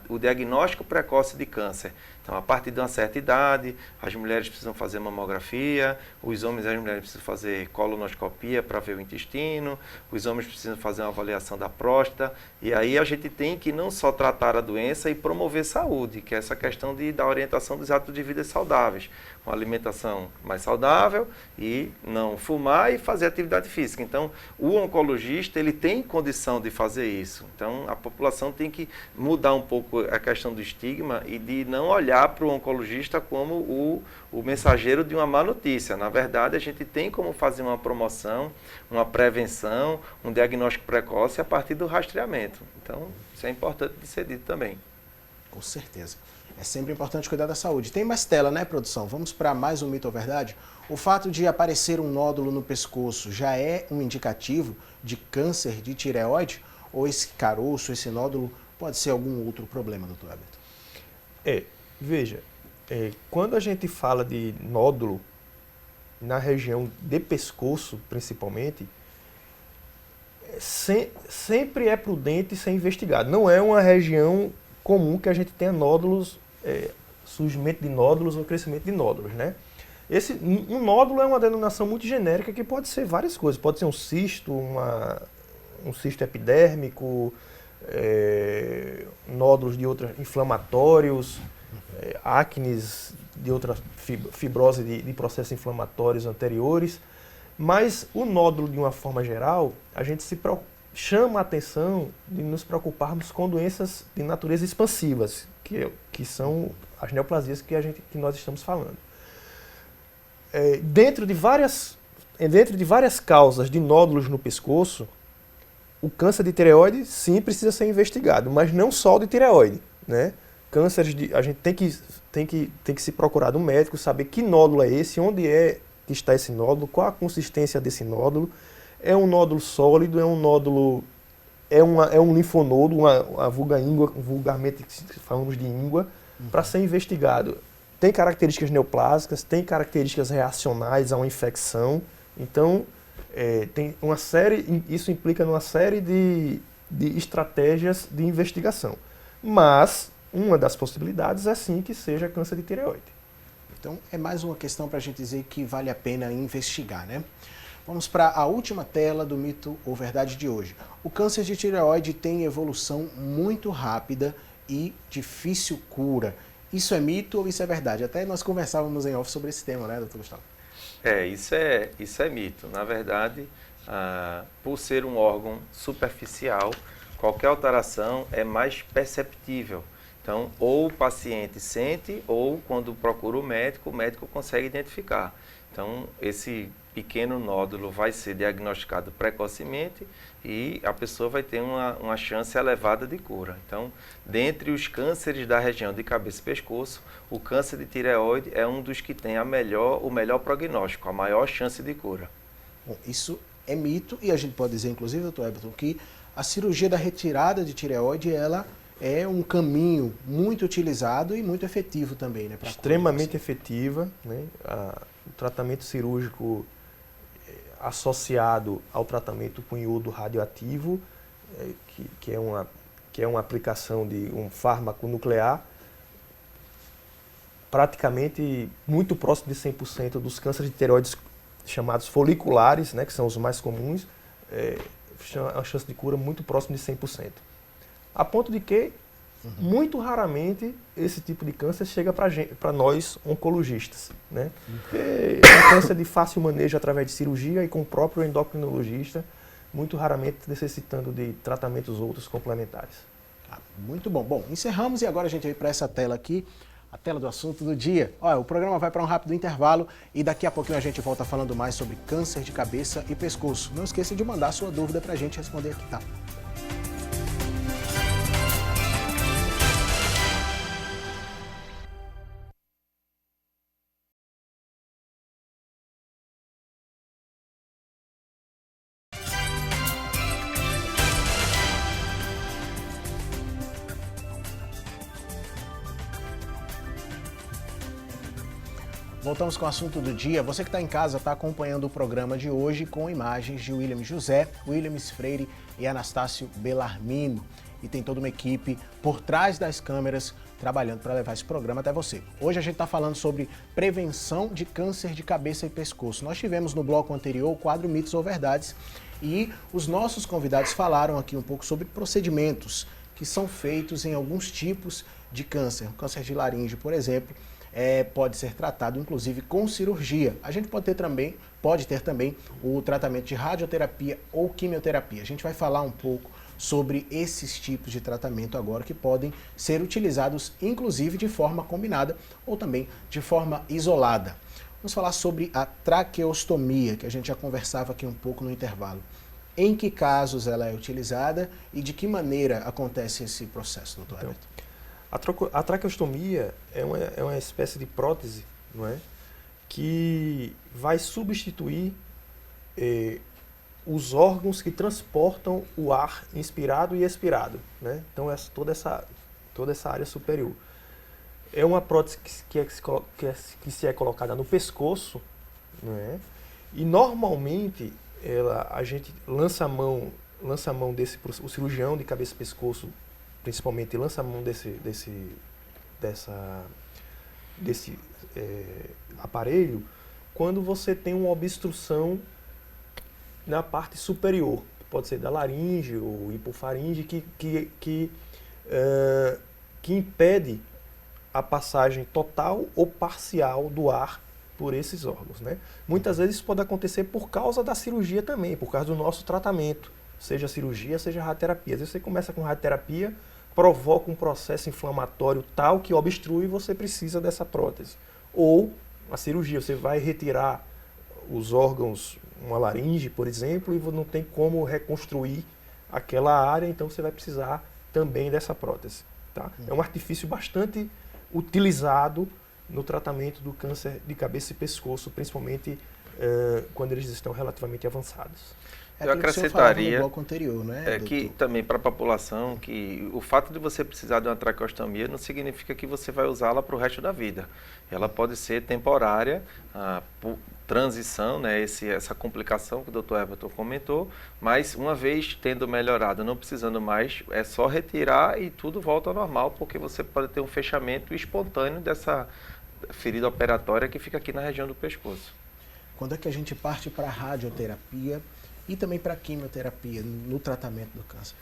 o diagnóstico precoce de câncer. Então, a partir de uma certa idade, as mulheres precisam fazer mamografia, os homens e as mulheres precisam fazer colonoscopia para ver o intestino, os homens precisam fazer uma avaliação da próstata, e aí a gente tem que não só tratar a doença e promover saúde, que é essa questão da orientação dos hábitos de vida saudáveis, uma alimentação mais saudável e não fumar e fazer atividade física. Então, o oncologista, ele tem condição de fazer isso. Então, a população tem que mudar um pouco a questão do estigma e de não olhar para o oncologista como o mensageiro de uma má notícia. Na verdade, a gente tem como fazer uma promoção, uma prevenção, um diagnóstico precoce a partir do rastreamento. Então, isso é importante de ser dito também. Com certeza. É sempre importante cuidar da saúde. Tem mais tela, né, produção? Vamos para mais um mito ou verdade? O fato de aparecer um nódulo no pescoço já é um indicativo de câncer de tireoide? Ou esse caroço, esse nódulo, pode ser algum outro problema, doutor Everton? Veja, quando a gente fala de nódulo na região de pescoço, principalmente, sempre é prudente ser investigado. Não é uma região comum que a gente tenha nódulos, surgimento de nódulos ou crescimento de nódulos, né? Um nódulo é uma denominação muito genérica que pode ser várias coisas. Pode ser um cisto, um cisto epidérmico, nódulos de outras inflamatórios, acnes de outra fibrose de processos inflamatórios anteriores. Mas o nódulo, de uma forma geral, a gente chama a atenção de nos preocuparmos com doenças de natureza expansivas, que são as neoplasias que nós estamos falando. Dentro de várias causas de nódulos no pescoço, o câncer de tireoide sim precisa ser investigado, mas não só o de tireoide, né? A gente tem que se procurar do médico, saber que nódulo é esse, onde que está esse nódulo, qual a consistência desse nódulo. É um nódulo sólido, é um nódulo, é um linfonodo, vulgarmente falamos de íngua, para ser investigado. Tem características neoplásicas, tem características reacionais a uma infecção. Então, tem uma série, isso implica numa série de estratégias de investigação. Mas uma das possibilidades é sim que seja câncer de tireoide. Então, é mais uma questão para a gente dizer que vale a pena investigar, né? Vamos para a última tela do mito ou verdade de hoje. O câncer de tireoide tem evolução muito rápida e difícil cura. Isso é mito ou isso é verdade? Até nós conversávamos em off sobre esse tema, né, doutor Gustavo? Isso é mito. Na verdade, por ser um órgão superficial, qualquer alteração é mais perceptível. Então, ou o paciente sente, ou quando procura o médico consegue identificar. Então, esse pequeno nódulo vai ser diagnosticado precocemente e a pessoa vai ter uma chance elevada de cura. Então, dentre os cânceres da região de cabeça e pescoço, o câncer de tireoide é um dos que tem o melhor prognóstico, a maior chance de cura. Bom, isso é mito e a gente pode dizer, inclusive, doutor Everton, que a cirurgia da retirada de tireoide, ela é um caminho muito utilizado e muito efetivo também, né? Extremamente efetiva, né? O tratamento cirúrgico associado ao tratamento com iodo radioativo, que é uma aplicação de um fármaco nuclear, praticamente muito próximo de 100% dos cânceres de tireoides chamados foliculares, né, que são os mais comuns, a chance de cura muito próximo de 100%. A ponto de que, muito raramente, esse tipo de câncer chega para nós, oncologistas, né? É um câncer de fácil manejo através de cirurgia e com o próprio endocrinologista, muito raramente necessitando de tratamentos outros complementares. Muito bom. Bom, encerramos e agora a gente vai para essa tela aqui, a tela do assunto do dia. Olha, o programa vai para um rápido intervalo e daqui a pouquinho a gente volta falando mais sobre câncer de cabeça e pescoço. Não esqueça de mandar sua dúvida para a gente responder aqui, tá? Voltamos com o assunto do dia. Você que está em casa está acompanhando o programa de hoje com imagens de William José, Williams Freire e Anastácio Bellarmino. E tem toda uma equipe por trás das câmeras trabalhando para levar esse programa até você. Hoje a gente está falando sobre prevenção de câncer de cabeça e pescoço. Nós tivemos no bloco anterior o quadro Mitos ou Verdades e os nossos convidados falaram aqui um pouco sobre procedimentos que são feitos em alguns tipos de câncer. O câncer de laringe, por exemplo, pode ser tratado, inclusive, com cirurgia. A gente pode ter também o tratamento de radioterapia ou quimioterapia. A gente vai falar um pouco sobre esses tipos de tratamento agora que podem ser utilizados, inclusive, de forma combinada ou também de forma isolada. Vamos falar sobre a traqueostomia, que a gente já conversava aqui um pouco no intervalo. Em que casos ela é utilizada e de que maneira acontece esse processo, doutor Everton? A traqueostomia é uma espécie de prótese, não é? Que vai substituir os órgãos que transportam o ar inspirado e expirado, né? Então, toda essa área superior. É uma prótese que se é colocada no pescoço, não é? E normalmente a gente lança a mão o cirurgião de cabeça e pescoço, principalmente, lança a mão desse aparelho quando você tem uma obstrução na parte superior, pode ser da laringe ou hipofaringe, que impede a passagem total ou parcial do ar por esses órgãos, né? Muitas vezes isso pode acontecer por causa da cirurgia também, por causa do nosso tratamento, seja cirurgia, seja radioterapia. Às vezes você começa com radioterapia, provoca um processo inflamatório tal que obstrui e você precisa dessa prótese. Ou a cirurgia, você vai retirar os órgãos, uma laringe, por exemplo, e não tem como reconstruir aquela área, então você vai precisar também dessa prótese. Tá? É um artifício bastante utilizado no tratamento do câncer de cabeça e pescoço, principalmente quando eles estão relativamente avançados. Eu acrescentaria no bloco anterior, né, que também para a população que o fato de você precisar de uma traqueostomia não significa que você vai usá-la para o resto da vida. Ela pode ser temporária, por transição, né, essa complicação que o Dr. Everton comentou, mas uma vez tendo melhorado, não precisando mais, é só retirar e tudo volta ao normal, porque você pode ter um fechamento espontâneo dessa ferida operatória que fica aqui na região do pescoço. Quando é que a gente parte para a radioterapia e também para a quimioterapia no tratamento do câncer?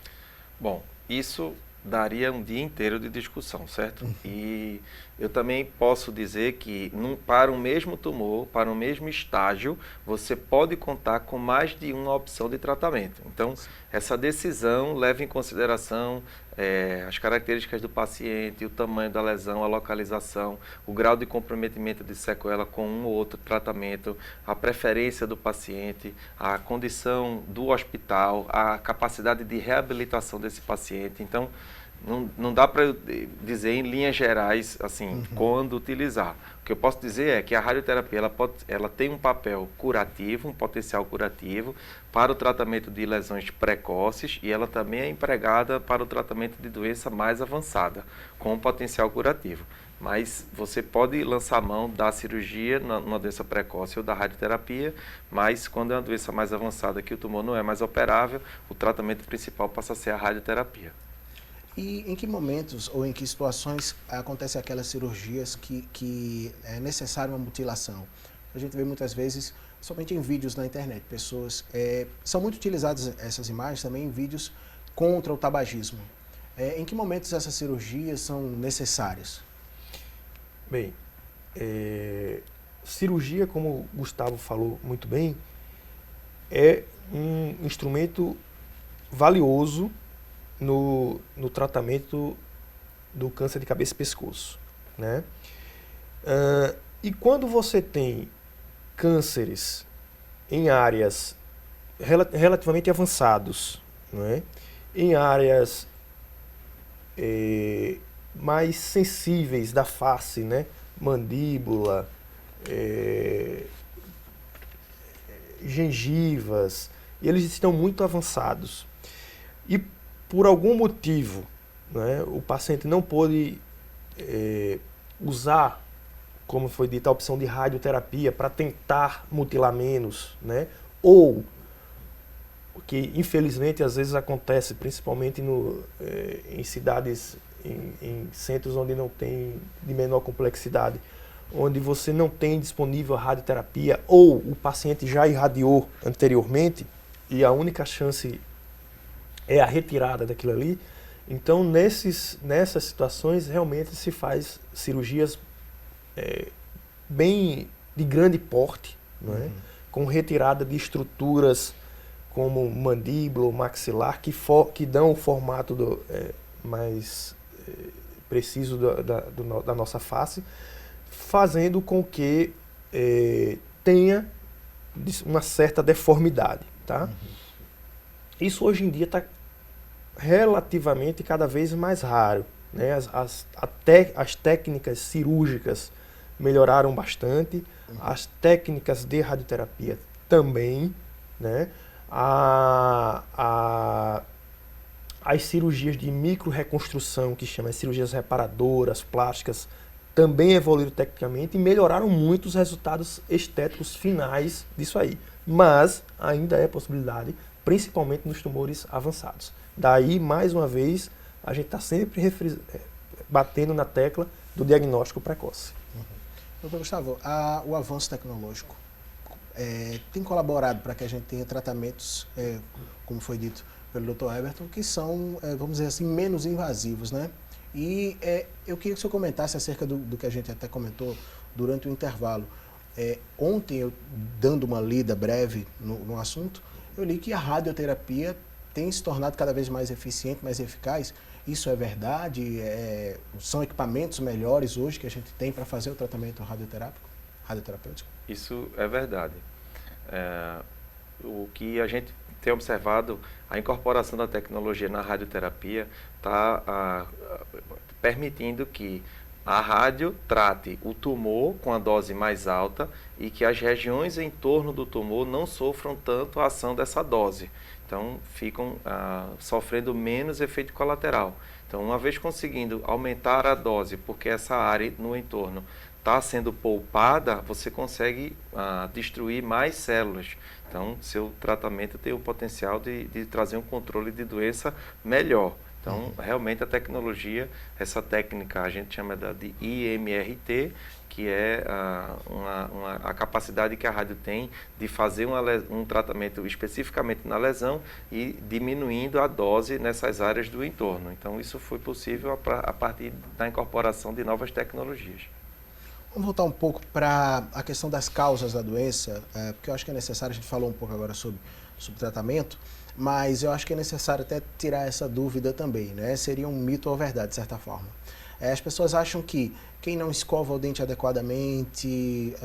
Bom, isso daria um dia inteiro de discussão, certo? E eu também posso dizer que para o mesmo tumor, para o mesmo estágio, você pode contar com mais de uma opção de tratamento. Então, essa decisão leva em consideração as características do paciente, o tamanho da lesão, a localização, o grau de comprometimento de sequela com um ou outro tratamento, a preferência do paciente, a condição do hospital, a capacidade de reabilitação desse paciente. Então, não dá para dizer em linhas gerais assim quando utilizar. O que eu posso dizer é que a radioterapia ela tem um papel curativo, um potencial curativo para o tratamento de lesões precoces e ela também é empregada para o tratamento de doença mais avançada, com um potencial curativo. Mas você pode lançar mão da cirurgia numa doença precoce ou da radioterapia, mas quando é uma doença mais avançada que o tumor não é mais operável, o tratamento principal passa a ser a radioterapia. E em que momentos ou em que situações acontecem aquelas cirurgias que é necessária uma mutilação? A gente vê muitas vezes, somente em vídeos na internet, pessoas... são muito utilizadas essas imagens também em vídeos contra o tabagismo. Em que momentos essas cirurgias são necessárias? Bem, cirurgia, como o Gustavo falou muito bem, é um instrumento valioso no tratamento do câncer de cabeça e pescoço. né? E quando você tem cânceres em áreas relativamente avançados, né? Em áreas mais sensíveis da face, né? Mandíbula, gengivas, eles estão muito avançados. E por algum motivo, né, o paciente não pôde usar, como foi dito, a opção de radioterapia para tentar mutilar menos, né? Ou, o que infelizmente às vezes acontece, principalmente em cidades, em centros onde não tem, de menor complexidade, onde você não tem disponível a radioterapia ou o paciente já irradiou anteriormente e a única chance é a retirada daquilo ali. Então, nessas situações, realmente se faz cirurgias bem de grande porte, não é? Com retirada de estruturas como mandíbula ou maxilar, que dão o formato mais preciso da nossa face, fazendo com que tenha uma certa deformidade. Tá? Isso hoje em dia está relativamente cada vez mais raro, né? As técnicas cirúrgicas melhoraram bastante, as técnicas de radioterapia também, né? As cirurgias de micro-reconstrução, que chamam de cirurgias reparadoras, plásticas, também evoluíram tecnicamente e melhoraram muito os resultados estéticos finais disso aí. Mas ainda é possibilidade, principalmente nos tumores avançados. Daí, mais uma vez, a gente está sempre batendo na tecla do diagnóstico precoce. Doutor Gustavo, o avanço tecnológico tem colaborado para que a gente tenha tratamentos, como foi dito pelo Dr. Everton, que são, vamos dizer assim, menos invasivos, né? E eu queria que o senhor comentasse acerca do que a gente até comentou durante o intervalo. Ontem, eu dando uma lida breve no assunto, eu li que a radioterapia tem se tornado cada vez mais eficiente, mais eficaz. Isso é verdade? São equipamentos melhores hoje que a gente tem para fazer o tratamento radioterapêutico? Isso é verdade. O que a gente tem observado, a incorporação da tecnologia na radioterapia está permitindo que a rádio trate o tumor com a dose mais alta e que as regiões em torno do tumor não sofram tanto a ação dessa dose. Então, ficam sofrendo menos efeito colateral. Então, uma vez conseguindo aumentar a dose, porque essa área no entorno está sendo poupada, você consegue destruir mais células. Então, seu tratamento tem o potencial de trazer um controle de doença melhor. Então, realmente a tecnologia, essa técnica a gente chama de IMRT, que é a capacidade que a rádio tem de fazer um tratamento especificamente na lesão e diminuindo a dose nessas áreas do entorno. Então, isso foi possível a partir da incorporação de novas tecnologias. Vamos voltar um pouco para a questão das causas da doença, porque eu acho que é necessário, a gente falou um pouco agora sobre tratamento, mas eu acho que é necessário até tirar essa dúvida também, né? Seria um mito ou verdade, de certa forma. As pessoas acham que quem não escova o dente adequadamente,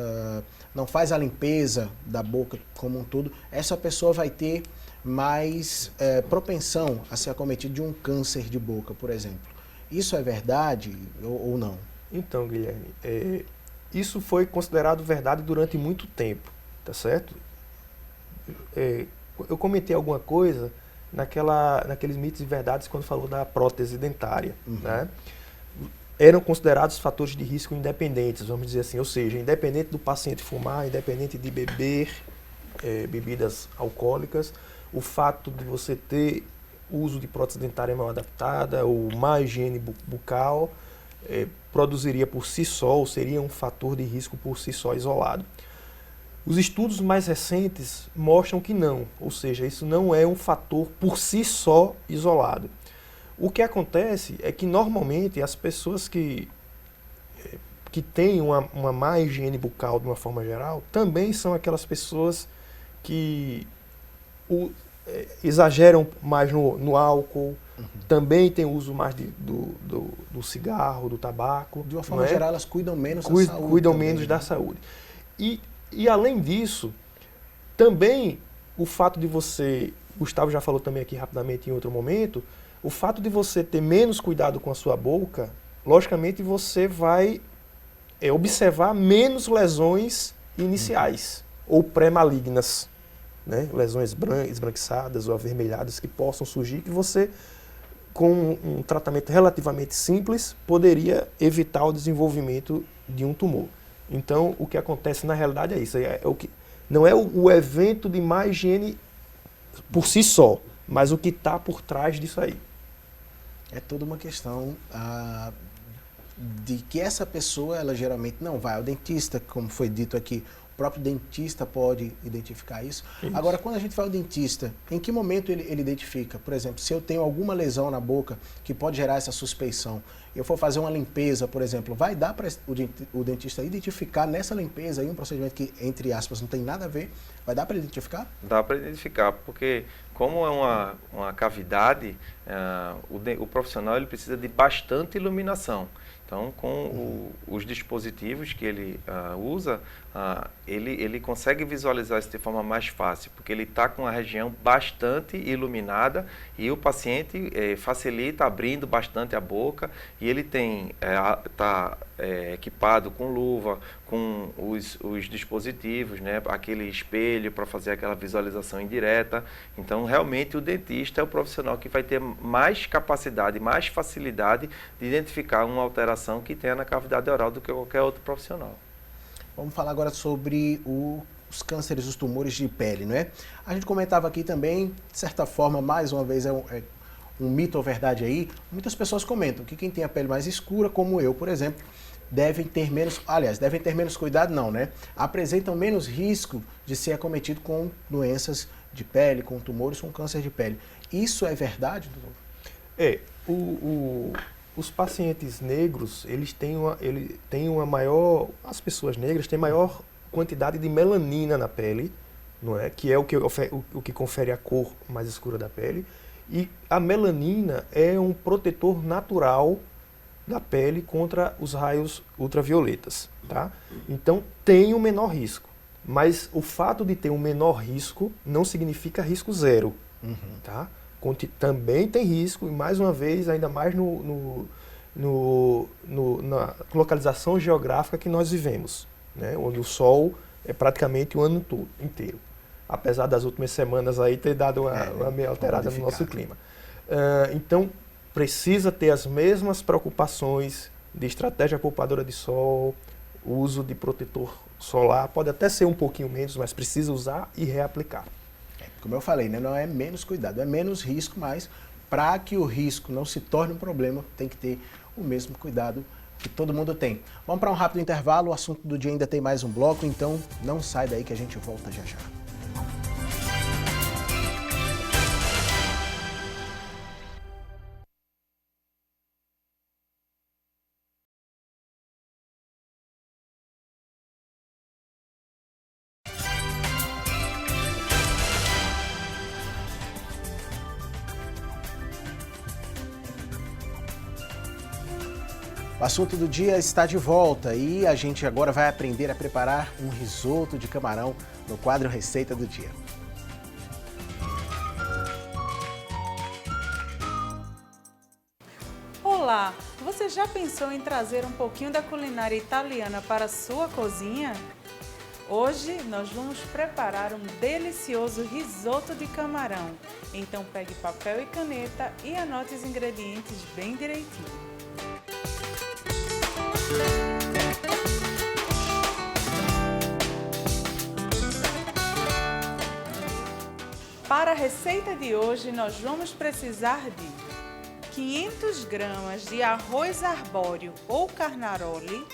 não faz a limpeza da boca como um todo, essa pessoa vai ter mais propensão a ser acometido de um câncer de boca, por exemplo. Isso é verdade ou não? Então, Guilherme, isso foi considerado verdade durante muito tempo, tá certo? Eu comentei alguma coisa naqueles mitos e verdades quando falou da prótese dentária, né? Eram considerados fatores de risco independentes, vamos dizer assim, ou seja, independente do paciente fumar, independente de beber bebidas alcoólicas, o fato de você ter uso de prótese dentária mal adaptada ou má higiene bucal produziria por si só, ou seria um fator de risco por si só isolado. Os estudos mais recentes mostram que não, ou seja, isso não é um fator por si só isolado. O que acontece é que normalmente as pessoas que têm uma má higiene bucal de uma forma geral, também são aquelas pessoas que exageram mais no álcool, Também tem uso mais do cigarro, do tabaco. De uma forma geral, elas cuidam menos da saúde. Cuidam também, menos né? da saúde. E além disso, também o fato de você, Gustavo já falou também aqui rapidamente em outro momento, o fato de você ter menos cuidado com a sua boca, logicamente você vai observar menos lesões iniciais ou pré-malignas, né? Lesões esbranquiçadas ou avermelhadas que possam surgir, que você, com um tratamento relativamente simples, poderia evitar o desenvolvimento de um tumor. Então, o que acontece na realidade é isso. Não é o evento de má higiene por si só, mas o que está por trás disso aí. É toda uma questão de que essa pessoa, ela geralmente não vai ao dentista, como foi dito aqui. O próprio dentista pode identificar isso. Agora, quando a gente vai ao dentista, em que momento ele identifica? Por exemplo, se eu tenho alguma lesão na boca que pode gerar essa suspeição, eu for fazer uma limpeza, por exemplo, vai dar para o dentista identificar nessa limpeza aí um procedimento que, entre aspas, não tem nada a ver? Vai dar para identificar? Dá para identificar, porque como é uma cavidade, o profissional ele precisa de bastante iluminação. Então, com os dispositivos que ele usa, ele consegue visualizar isso de forma mais fácil, porque ele está com a região bastante iluminada e o paciente facilita abrindo bastante a boca e ele está equipado com luva, com os dispositivos, né, aquele espelho para fazer aquela visualização indireta. Então, realmente, o dentista é o profissional que vai ter mais capacidade, mais facilidade de identificar uma alteração que tenha na cavidade oral do que qualquer outro profissional. Vamos falar agora sobre os cânceres, os tumores de pele, não é? A gente comentava aqui também, de certa forma, mais uma vez, um mito ou verdade aí. Muitas pessoas comentam que quem tem a pele mais escura, como eu, por exemplo, devem ter menos cuidado não, né? Apresentam menos risco de ser acometido com doenças de pele, com tumores, com câncer de pele. Isso é verdade, doutor? Os pacientes negros, eles têm uma maior, as pessoas negras têm maior quantidade de melanina na pele, não é? Que é o que confere a cor mais escura da pele. E a melanina é um protetor natural da pele contra os raios ultravioletas, tá? Então tem um menor risco, mas o fato de ter um menor risco não significa risco zero, tá? Também tem risco, e mais uma vez, ainda mais na localização geográfica que nós vivemos, né? Onde o sol é praticamente o ano todo, inteiro. Apesar das últimas semanas aí ter dado uma meia alterada no nosso clima. Então, precisa ter as mesmas preocupações de estratégia poupadora de sol, uso de protetor solar, pode até ser um pouquinho menos, mas precisa usar e reaplicar. Como eu falei, né, não é menos cuidado, é menos risco, mas para que o risco não se torne um problema, tem que ter o mesmo cuidado que todo mundo tem. Vamos para um rápido intervalo, o assunto do dia ainda tem mais um bloco, então não sai daí que a gente volta já já. O assunto do dia está de volta e a gente agora vai aprender a preparar um risoto de camarão no quadro Receita do Dia. Olá, você já pensou em trazer um pouquinho da culinária italiana para a sua cozinha? Hoje nós vamos preparar um delicioso risoto de camarão. Então pegue papel e caneta e anote os ingredientes bem direitinho. Para a receita de hoje, nós vamos precisar de 500 gramas de arroz arbóreo ou carnaroli,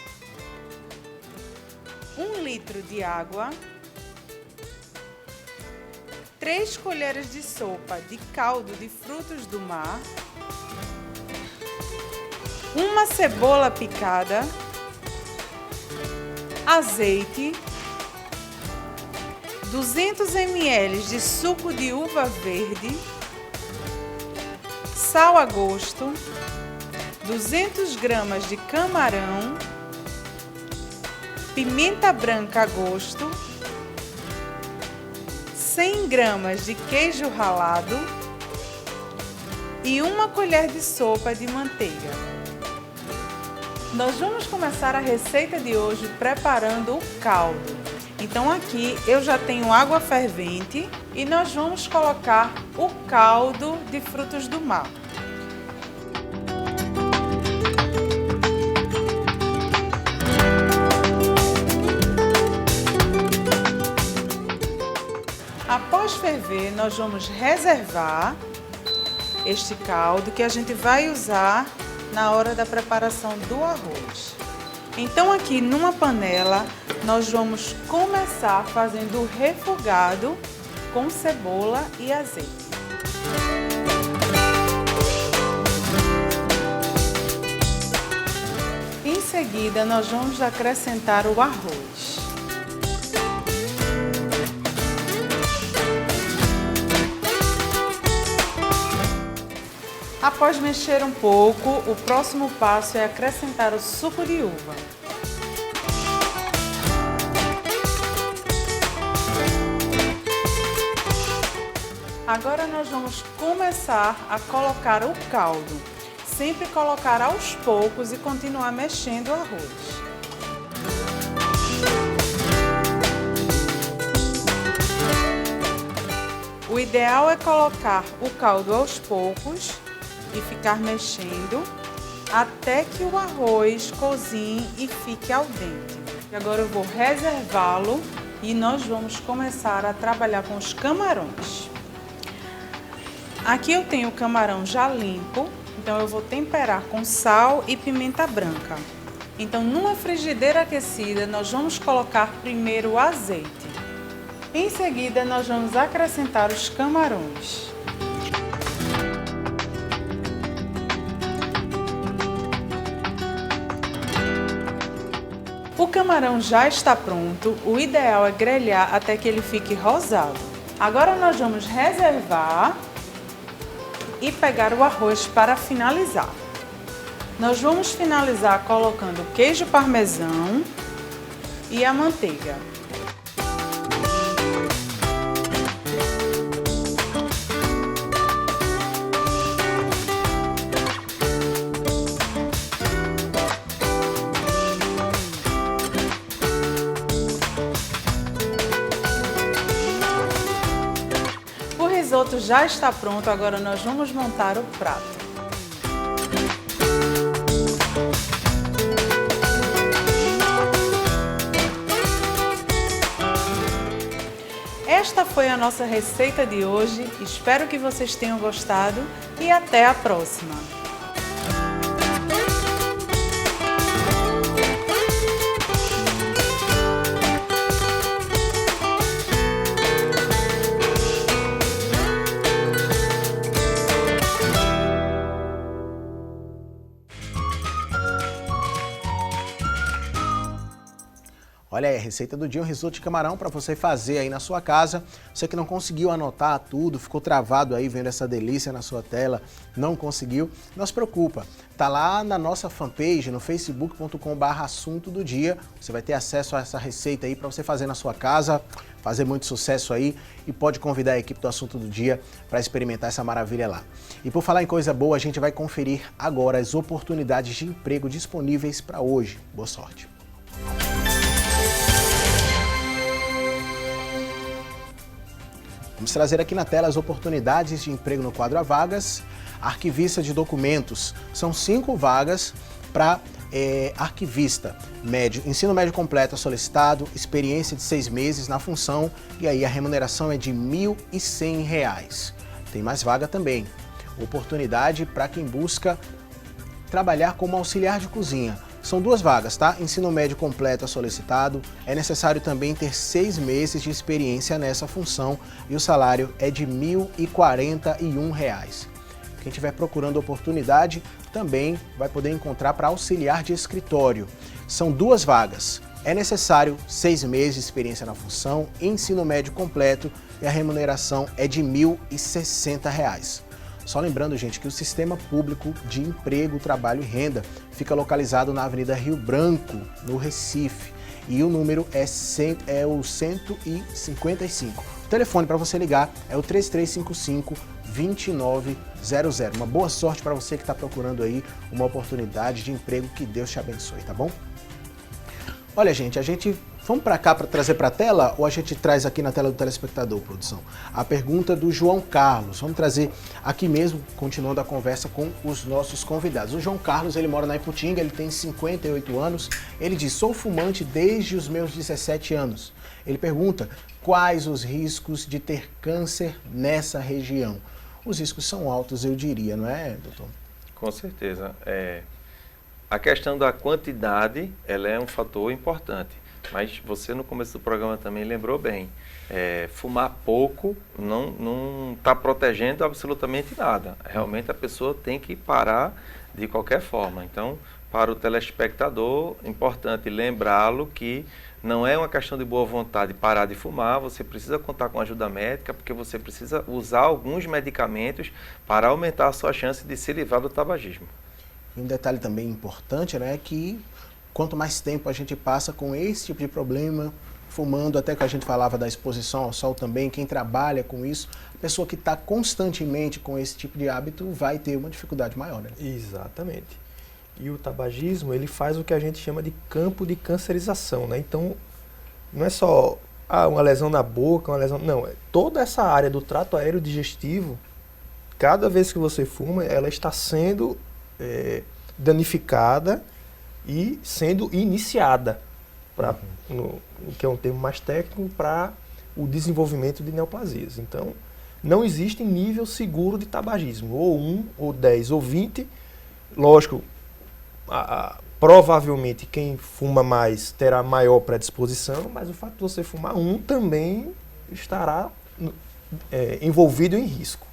1 litro de água, 3 colheres de sopa de caldo de frutos do mar, uma cebola picada, azeite, 200 ml de suco de uva verde, sal a gosto, 200 gramas de camarão, pimenta branca a gosto, 100 gramas de queijo ralado e 1 colher de sopa de manteiga. Nós vamos começar a receita de hoje preparando o caldo. Então aqui eu já tenho água fervente e nós vamos colocar o caldo de frutos do mar. Após ferver, nós vamos reservar este caldo que a gente vai usar na hora da preparação do arroz. Então aqui numa panela nós vamos começar fazendo o refogado com cebola e azeite. Em seguida nós vamos acrescentar o arroz. Após mexer um pouco, o próximo passo é acrescentar o suco de uva. Agora nós vamos começar a colocar o caldo. Sempre colocar aos poucos e continuar mexendo o arroz. O ideal é colocar o caldo aos poucos e ficar mexendo até que o arroz cozinhe e fique al dente. Agora eu vou reservá-lo e nós vamos começar a trabalhar com os camarões. Aqui eu tenho o camarão já limpo, então eu vou temperar com sal e pimenta branca. Então numa frigideira aquecida nós vamos colocar primeiro o azeite. Em seguida nós vamos acrescentar os camarões. O camarão já está pronto, o ideal é grelhar até que ele fique rosado. Agora nós vamos reservar e pegar o arroz para finalizar. Nós vamos finalizar colocando o queijo parmesão e a manteiga. O risoto já está pronto, agora nós vamos montar o prato. Esta foi a nossa receita de hoje, espero que vocês tenham gostado e até a próxima! Olha aí, a receita do dia, um risoto de camarão para você fazer aí na sua casa. Você que não conseguiu anotar tudo, ficou travado aí vendo essa delícia na sua tela, não conseguiu, não se preocupa. Tá lá na nossa fanpage, no facebook.com/assunto do dia. Você vai ter acesso a essa receita aí para você fazer na sua casa, fazer muito sucesso aí e pode convidar a equipe do Assunto do Dia para experimentar essa maravilha lá. E por falar em coisa boa, a gente vai conferir agora as oportunidades de emprego disponíveis para hoje. Boa sorte! Vamos trazer aqui na tela as oportunidades de emprego no quadro A Vagas. Arquivista de documentos. São 5 vagas para arquivista. Ensino médio completo solicitado, experiência de 6 meses na função e aí a remuneração é de R$ 1.100. Tem mais vaga também. Oportunidade para quem busca trabalhar como auxiliar de cozinha. São 2 vagas, tá? Ensino médio completo solicitado. É necessário também ter 6 meses de experiência nessa função e o salário é de R$ 1.041. Quem estiver procurando oportunidade também vai poder encontrar para auxiliar de escritório. São 2 vagas. É necessário 6 meses de experiência na função, ensino médio completo e a remuneração é de R$ 1.060. Só lembrando, gente, que o Sistema Público de Emprego, Trabalho e Renda fica localizado na Avenida Rio Branco, no Recife. E o número é o 155. O telefone para você ligar é o 3355-2900. Uma boa sorte para você que está procurando aí uma oportunidade de emprego, que Deus te abençoe, tá bom? Olha, gente, vamos para cá para trazer para a tela ou a gente traz aqui na tela do telespectador, produção? A pergunta do João Carlos. Vamos trazer aqui mesmo, continuando a conversa com os nossos convidados. O João Carlos, ele mora na Iputinga, ele tem 58 anos. Ele diz: sou fumante desde os meus 17 anos. Ele pergunta: quais os riscos de ter câncer nessa região? Os riscos são altos, eu diria, não é, doutor? Com certeza. A questão da quantidade, ela é um fator importante. Mas você no começo do programa também lembrou bem. Fumar pouco não está protegendo absolutamente nada. Realmente a pessoa tem que parar de qualquer forma. Então, para o telespectador, é importante lembrá-lo que não é uma questão de boa vontade parar de fumar, você precisa contar com ajuda médica, porque você precisa usar alguns medicamentos para aumentar a sua chance de se livrar do tabagismo. E um detalhe também importante, né, é que quanto mais tempo a gente passa com esse tipo de problema, fumando, até que a gente falava da exposição ao sol também, quem trabalha com isso, a pessoa que está constantemente com esse tipo de hábito vai ter uma dificuldade maior, né? Exatamente. E o tabagismo, ele faz o que a gente chama de campo de cancerização, né? Então, não é só uma lesão na boca, uma lesão... Não, toda essa área do trato aéreo digestivo, cada vez que você fuma, ela está sendo danificada e sendo iniciada, que é um termo mais técnico, para o desenvolvimento de neoplasias. Então, não existe nível seguro de tabagismo, ou 1, ou 10, ou 20. Lógico, provavelmente quem fuma mais terá maior predisposição, mas o fato de você fumar 1 também estará envolvido em risco.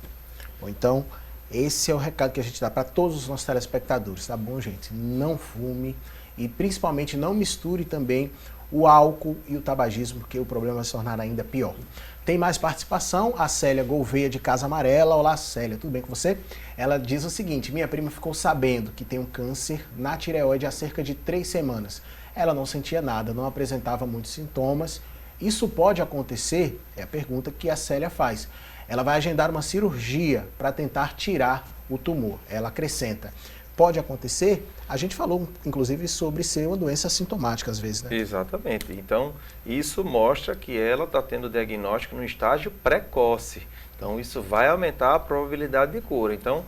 Bom, então, esse é o recado que a gente dá para todos os nossos telespectadores, tá bom, gente? Não fume e principalmente não misture também o álcool e o tabagismo, porque o problema vai se tornar ainda pior. Tem mais participação, a Célia Gouveia de Casa Amarela. Olá, Célia, tudo bem com você? Ela diz o seguinte: minha prima ficou sabendo que tem um câncer na tireoide há cerca de 3 semanas. Ela não sentia nada, não apresentava muitos sintomas. Isso pode acontecer? É a pergunta que a Célia faz. Ela vai agendar uma cirurgia para tentar tirar o tumor. Ela acrescenta: pode acontecer? A gente falou, inclusive, sobre ser uma doença assintomática às vezes, né? Exatamente. Então, isso mostra que ela está tendo diagnóstico no estágio precoce. Então, isso vai aumentar a probabilidade de cura. Então,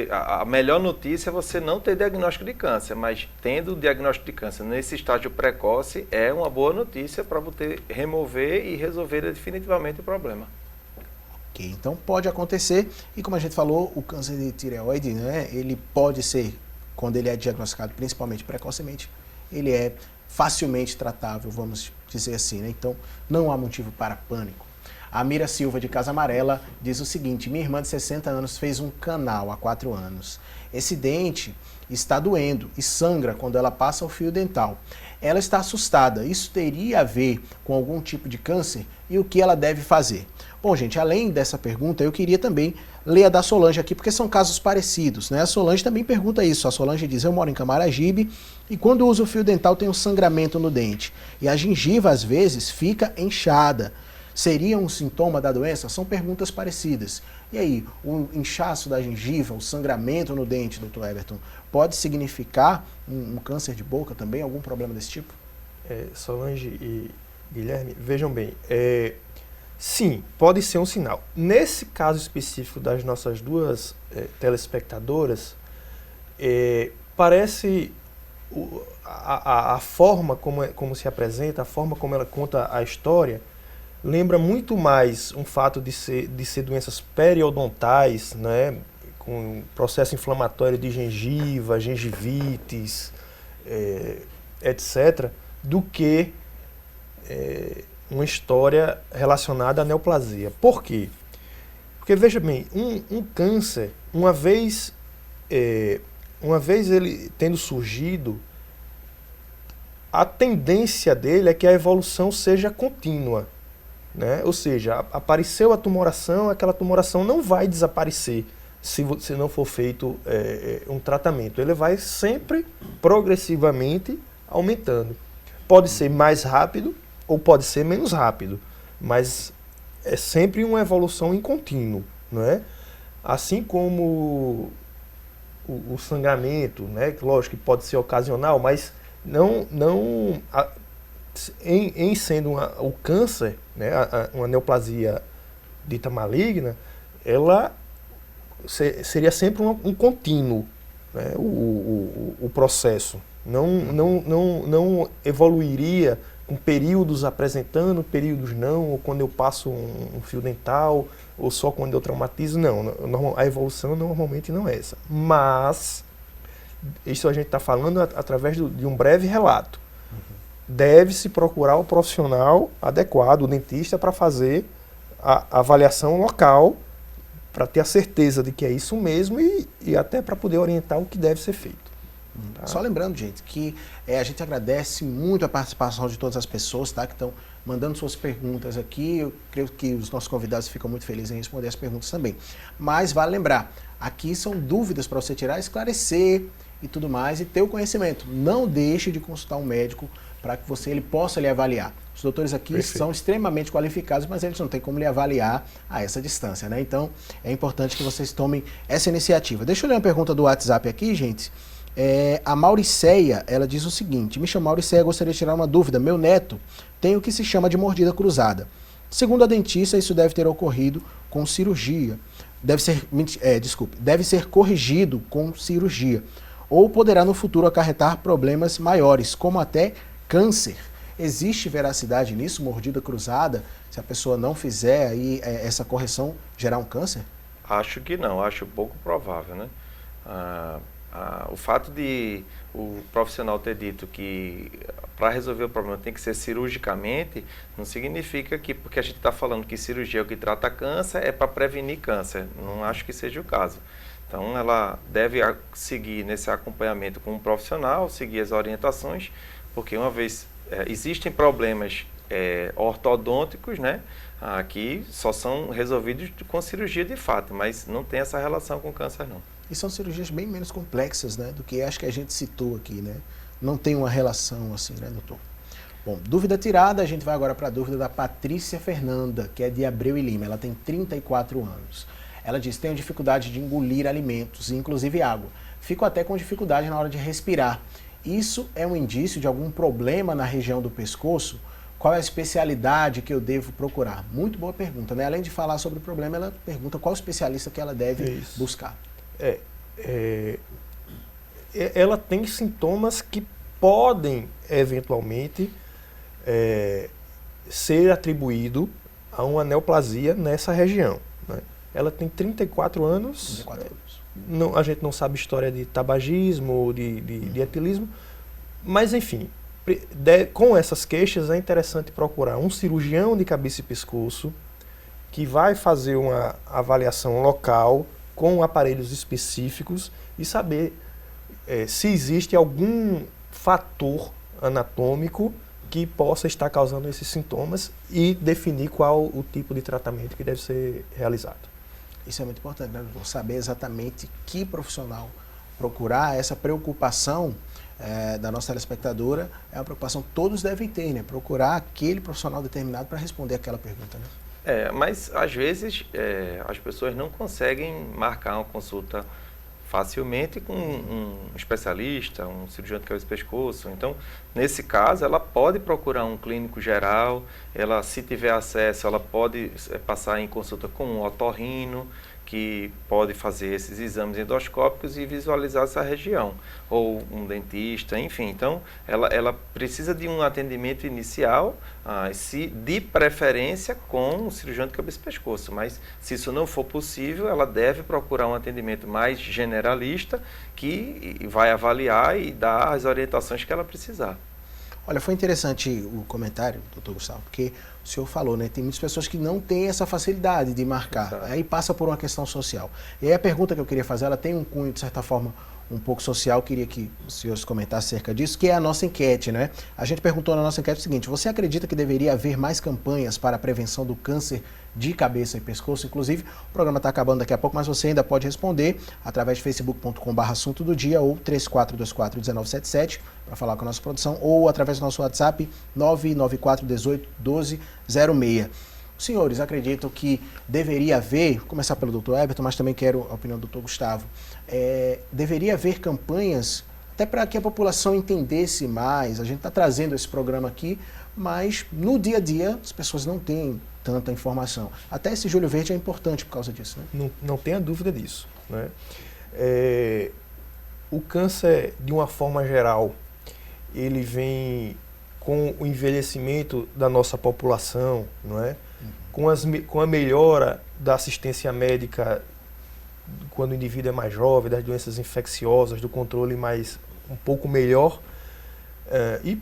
a melhor notícia é você não ter diagnóstico de câncer, mas tendo o diagnóstico de câncer nesse estágio precoce é uma boa notícia para você remover e resolver definitivamente o problema. Então pode acontecer, e como a gente falou, o câncer de tireoide, né, ele pode ser, quando ele é diagnosticado principalmente precocemente, ele é facilmente tratável, vamos dizer assim, né? Então não há motivo para pânico. A Mira Silva de Casa Amarela diz o seguinte: minha irmã de 60 anos fez um canal há 4 anos. Esse dente está doendo e sangra quando ela passa o fio dental. Ela está assustada. Isso teria a ver com algum tipo de câncer? E o que ela deve fazer? Bom, gente, além dessa pergunta, eu queria também ler a da Solange aqui, porque são casos parecidos, né? A Solange também pergunta isso. A Solange diz: eu moro em Camaragibe e quando uso o fio dental tem um sangramento no dente. E a gengiva, às vezes, fica inchada. Seria um sintoma da doença? São perguntas parecidas. E aí, o inchaço da gengiva, o sangramento no dente, doutor Everton, pode significar um câncer de boca também? Algum problema desse tipo? Solange e Guilherme, vejam bem, sim, pode ser um sinal. Nesse caso específico das nossas duas telespectadoras, parece a forma como se apresenta, a forma como ela conta a história, lembra muito mais um fato de ser doenças periodontais, né, com processo inflamatório de gengiva, gengivites, etc., do que uma história relacionada à neoplasia. Por quê? Porque, veja bem, um câncer, uma vez ele tendo surgido, a tendência dele é que a evolução seja contínua, né? Ou seja, apareceu a tumoração, aquela tumoração não vai desaparecer se não for feito um tratamento. Ele vai sempre, progressivamente, aumentando. Pode ser mais rápido ou pode ser menos rápido, mas é sempre uma evolução em contínuo, não é? Assim como o sangramento, né? Lógico que pode ser ocasional, mas em sendo o câncer, né? Uma neoplasia dita maligna, ela seria sempre um contínuo, né? O processo. Não evoluiria com períodos apresentando, períodos não, ou quando eu passo um fio dental, ou só quando eu traumatizo, não. A evolução normalmente não é essa. Mas, isso a gente está falando através de um breve relato. Deve-se procurar o profissional adequado, o dentista, para fazer a avaliação local, para ter a certeza de que é isso mesmo e até para poder orientar o que deve ser feito. Tá? Só lembrando, gente, que a gente agradece muito a participação de todas as pessoas, tá, que estão mandando suas perguntas aqui. Eu creio que os nossos convidados ficam muito felizes em responder as perguntas também. Mas vale lembrar, aqui são dúvidas para você tirar, esclarecer e tudo mais, e ter o conhecimento. Não deixe de consultar um médico para que ele possa lhe avaliar. Os doutores aqui Perfeito. São extremamente qualificados, mas eles não têm como lhe avaliar a essa distância, né? Então, é importante que vocês tomem essa iniciativa. Deixa eu ler uma pergunta do WhatsApp aqui, gente. A Mauriceia, ela diz o seguinte: me chamo Mauriceia, gostaria de tirar uma dúvida. Meu neto tem o que se chama de mordida cruzada. Segundo a dentista, isso deve ter ocorrido com cirurgia. Deve ser corrigido com cirurgia. Ou poderá no futuro acarretar problemas maiores, como até câncer. Existe veracidade nisso, mordida cruzada? Se a pessoa não fizer aí essa correção, gerar um câncer? Acho que não, acho pouco provável, né? O fato de o profissional ter dito que para resolver o problema tem que ser cirurgicamente, não significa que, porque a gente está falando que cirurgia é o que trata câncer, é para prevenir câncer. Não acho que seja o caso. Então, ela deve seguir nesse acompanhamento com um profissional, seguir as orientações, porque uma vez existem problemas ortodônticos, né, que só são resolvidos com cirurgia de fato, mas não tem essa relação com câncer, não. E são cirurgias bem menos complexas, né, do que acho que a gente citou aqui, né? Não tem uma relação assim, né, doutor? Bom, dúvida tirada, a gente vai agora para a dúvida da Patrícia Fernanda, que é de Abreu e Lima. Ela tem 34 anos. Ela diz: tenho dificuldade de engolir alimentos, inclusive água. Fico até com dificuldade na hora de respirar. Isso é um indício de algum problema na região do pescoço? Qual é a especialidade que eu devo procurar? Muito boa pergunta, né? Além de falar sobre o problema, ela pergunta qual especialista que ela deve buscar. Ela tem sintomas que podem, eventualmente, ser atribuído a uma neoplasia nessa região, né? Ela tem 34 anos. 34 anos. Não, a gente não sabe história de tabagismo ou de etilismo, mas enfim, com essas queixas é interessante procurar um cirurgião de cabeça e pescoço que vai fazer uma avaliação local com aparelhos específicos e saber se existe algum fator anatômico que possa estar causando esses sintomas e definir qual o tipo de tratamento que deve ser realizado. Isso é muito importante, né, doutor? Saber exatamente que profissional procurar. Essa preocupação da nossa telespectadora é uma preocupação que todos devem ter, né? Procurar aquele profissional determinado para responder aquela pergunta, né? Mas às vezes as pessoas não conseguem marcar uma consulta facilmente com um especialista, um cirurgião de cabeça e pescoço. Então, nesse caso, ela pode procurar um clínico geral, ela, se tiver acesso, ela pode passar em consulta com um otorrino, que pode fazer esses exames endoscópicos e visualizar essa região, ou um dentista, enfim. Então, ela precisa de um atendimento inicial, de preferência com um cirurgião de cabeça e pescoço, mas se isso não for possível, ela deve procurar um atendimento mais generalista, que vai avaliar e dar as orientações que ela precisar. Olha, foi interessante o comentário, doutor Gustavo, porque o senhor falou, né? Tem muitas pessoas que não têm essa facilidade de marcar, aí passa por uma questão social. E aí a pergunta que eu queria fazer, ela tem um cunho, de certa forma, um pouco social, queria que os senhores comentassem acerca disso, que é a nossa enquete, né? A gente perguntou na nossa enquete o seguinte: você acredita que deveria haver mais campanhas para a prevenção do câncer de cabeça e pescoço? Inclusive, o programa está acabando daqui a pouco, mas você ainda pode responder através de facebook.com/assunto do dia ou 3424-1977 para falar com a nossa produção, ou através do nosso WhatsApp 994181206. Senhores, acredito que deveria haver, vou começar pelo Dr. Everton, mas também quero a opinião do Dr. Gustavo, deveria haver campanhas até para que a população entendesse mais. A gente está trazendo esse programa aqui, mas no dia a dia as pessoas não têm tanta informação. Até esse Julho Verde é importante por causa disso, né? Não tenha dúvida disso, né? O câncer, de uma forma geral, ele vem com o envelhecimento da nossa população, não é? Com a melhora da assistência médica quando o indivíduo é mais jovem, das doenças infecciosas, do controle um pouco melhor, e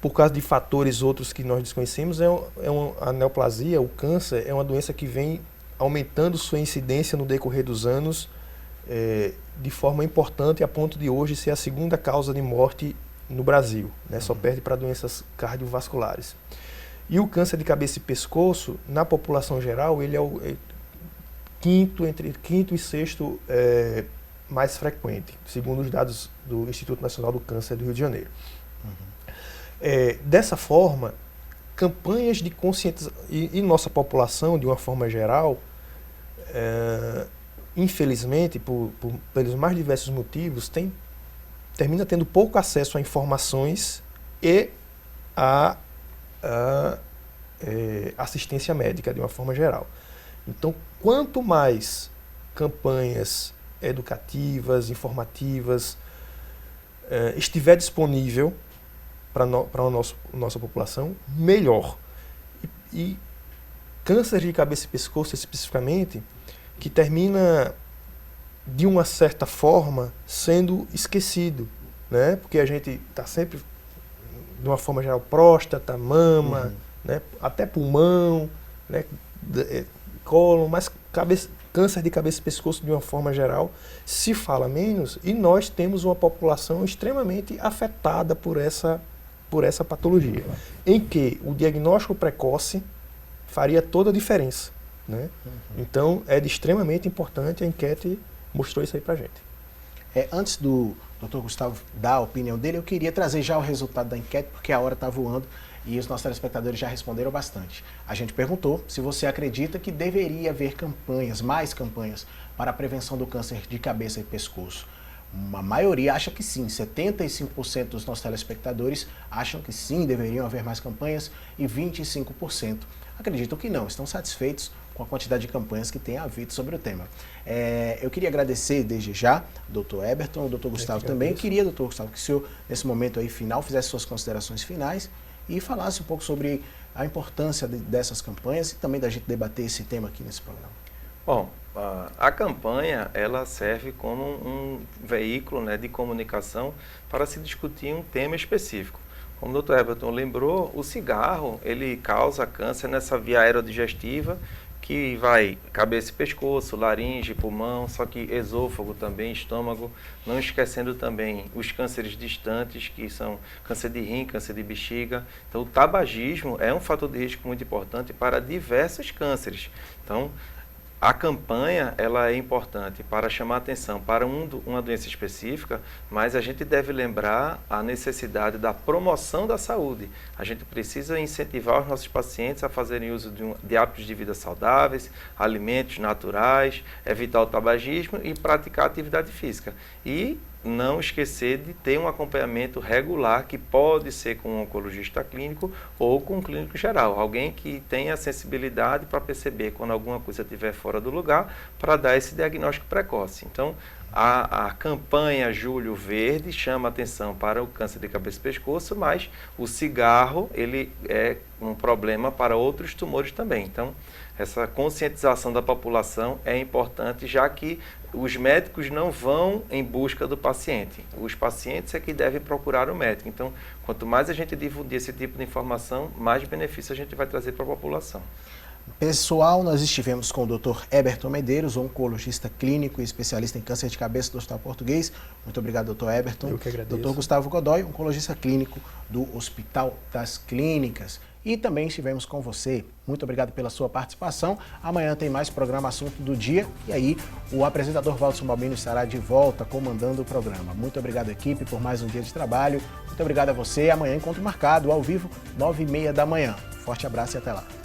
por causa de fatores outros que nós desconhecemos, a neoplasia, o câncer, é uma doença que vem aumentando sua incidência no decorrer dos anos, de forma importante, a ponto de hoje ser a segunda causa de morte no Brasil, né? Só perde para doenças cardiovasculares. E o câncer de cabeça e pescoço, na população geral, ele é o entre quinto e sexto mais frequente, segundo os dados do Instituto Nacional do Câncer do Rio de Janeiro. Dessa forma, campanhas de conscientização, e nossa população, de uma forma geral, infelizmente, pelos mais diversos motivos, termina tendo pouco acesso a informações e a assistência médica, de uma forma geral. Então, quanto mais campanhas educativas, informativas, estiver disponível para a nossa população, melhor. E câncer de cabeça e pescoço, especificamente, que termina, de uma certa forma, sendo esquecido, né? Porque a gente está sempre, de uma forma geral, próstata, mama, né? Até pulmão, né? Cólon, mas câncer de cabeça e pescoço, de uma forma geral, se fala menos, e nós temos uma população extremamente afetada por essa patologia, em que o diagnóstico precoce faria toda a diferença, né? Então, é extremamente importante, a enquete mostrou isso aí pra gente. Antes do Dr. Gustavo dar a opinião dele, eu queria trazer já o resultado da enquete, porque a hora está voando e os nossos telespectadores já responderam bastante. A gente perguntou se você acredita que deveria haver mais campanhas para a prevenção do câncer de cabeça e pescoço. A maioria acha que sim, 75% dos nossos telespectadores acham que sim, deveriam haver mais campanhas, e 25% acreditam que não, estão satisfeitos com a quantidade de campanhas que tem havido sobre o tema. Eu queria agradecer desde já o Dr. Everton, o Dr. Gustavo também. Queria, Dr. Gustavo, que o senhor, nesse momento aí final, fizesse suas considerações finais e falasse um pouco sobre a importância dessas campanhas e também da gente debater esse tema aqui nesse programa. Bom, a campanha, ela serve como um veículo, né, de comunicação para se discutir um tema específico. Como o Dr. Everton lembrou, o cigarro, ele causa câncer nessa via aerodigestiva, que vai cabeça e pescoço, laringe, pulmão, só que esôfago também, estômago, não esquecendo também os cânceres distantes, que são câncer de rim, câncer de bexiga. Então, o tabagismo é um fator de risco muito importante para diversos cânceres. Então, a campanha, ela é importante para chamar atenção para uma doença específica, mas a gente deve lembrar a necessidade da promoção da saúde. A gente precisa incentivar os nossos pacientes a fazerem uso de hábitos de vida saudáveis, alimentos naturais, evitar o tabagismo e praticar atividade física. E não esquecer de ter um acompanhamento regular, que pode ser com um oncologista clínico ou com um clínico geral. Alguém que tenha sensibilidade para perceber quando alguma coisa estiver fora do lugar, para dar esse diagnóstico precoce. Então, a campanha Julho Verde chama atenção para o câncer de cabeça e pescoço, mas o cigarro, ele é um problema para outros tumores também. Então, essa conscientização da população é importante, já que os médicos não vão em busca do paciente. Os pacientes é que devem procurar o médico. Então, quanto mais a gente difundir esse tipo de informação, mais benefício a gente vai trazer para a população. Pessoal, nós estivemos com o Dr. Eberton Medeiros, oncologista clínico e especialista em câncer de cabeça do Hospital Português. Muito obrigado, Dr. Eberton. Eu que agradeço. Dr. Gustavo Godoy, oncologista clínico do Hospital das Clínicas. E também estivemos com você. Muito obrigado pela sua participação. Amanhã tem mais programa Assunto do Dia. E aí, o apresentador Valson Balbino estará de volta comandando o programa. Muito obrigado, equipe, por mais um dia de trabalho. Muito obrigado a você. Amanhã, encontro marcado, ao vivo, 9h30 da manhã. Forte abraço e até lá.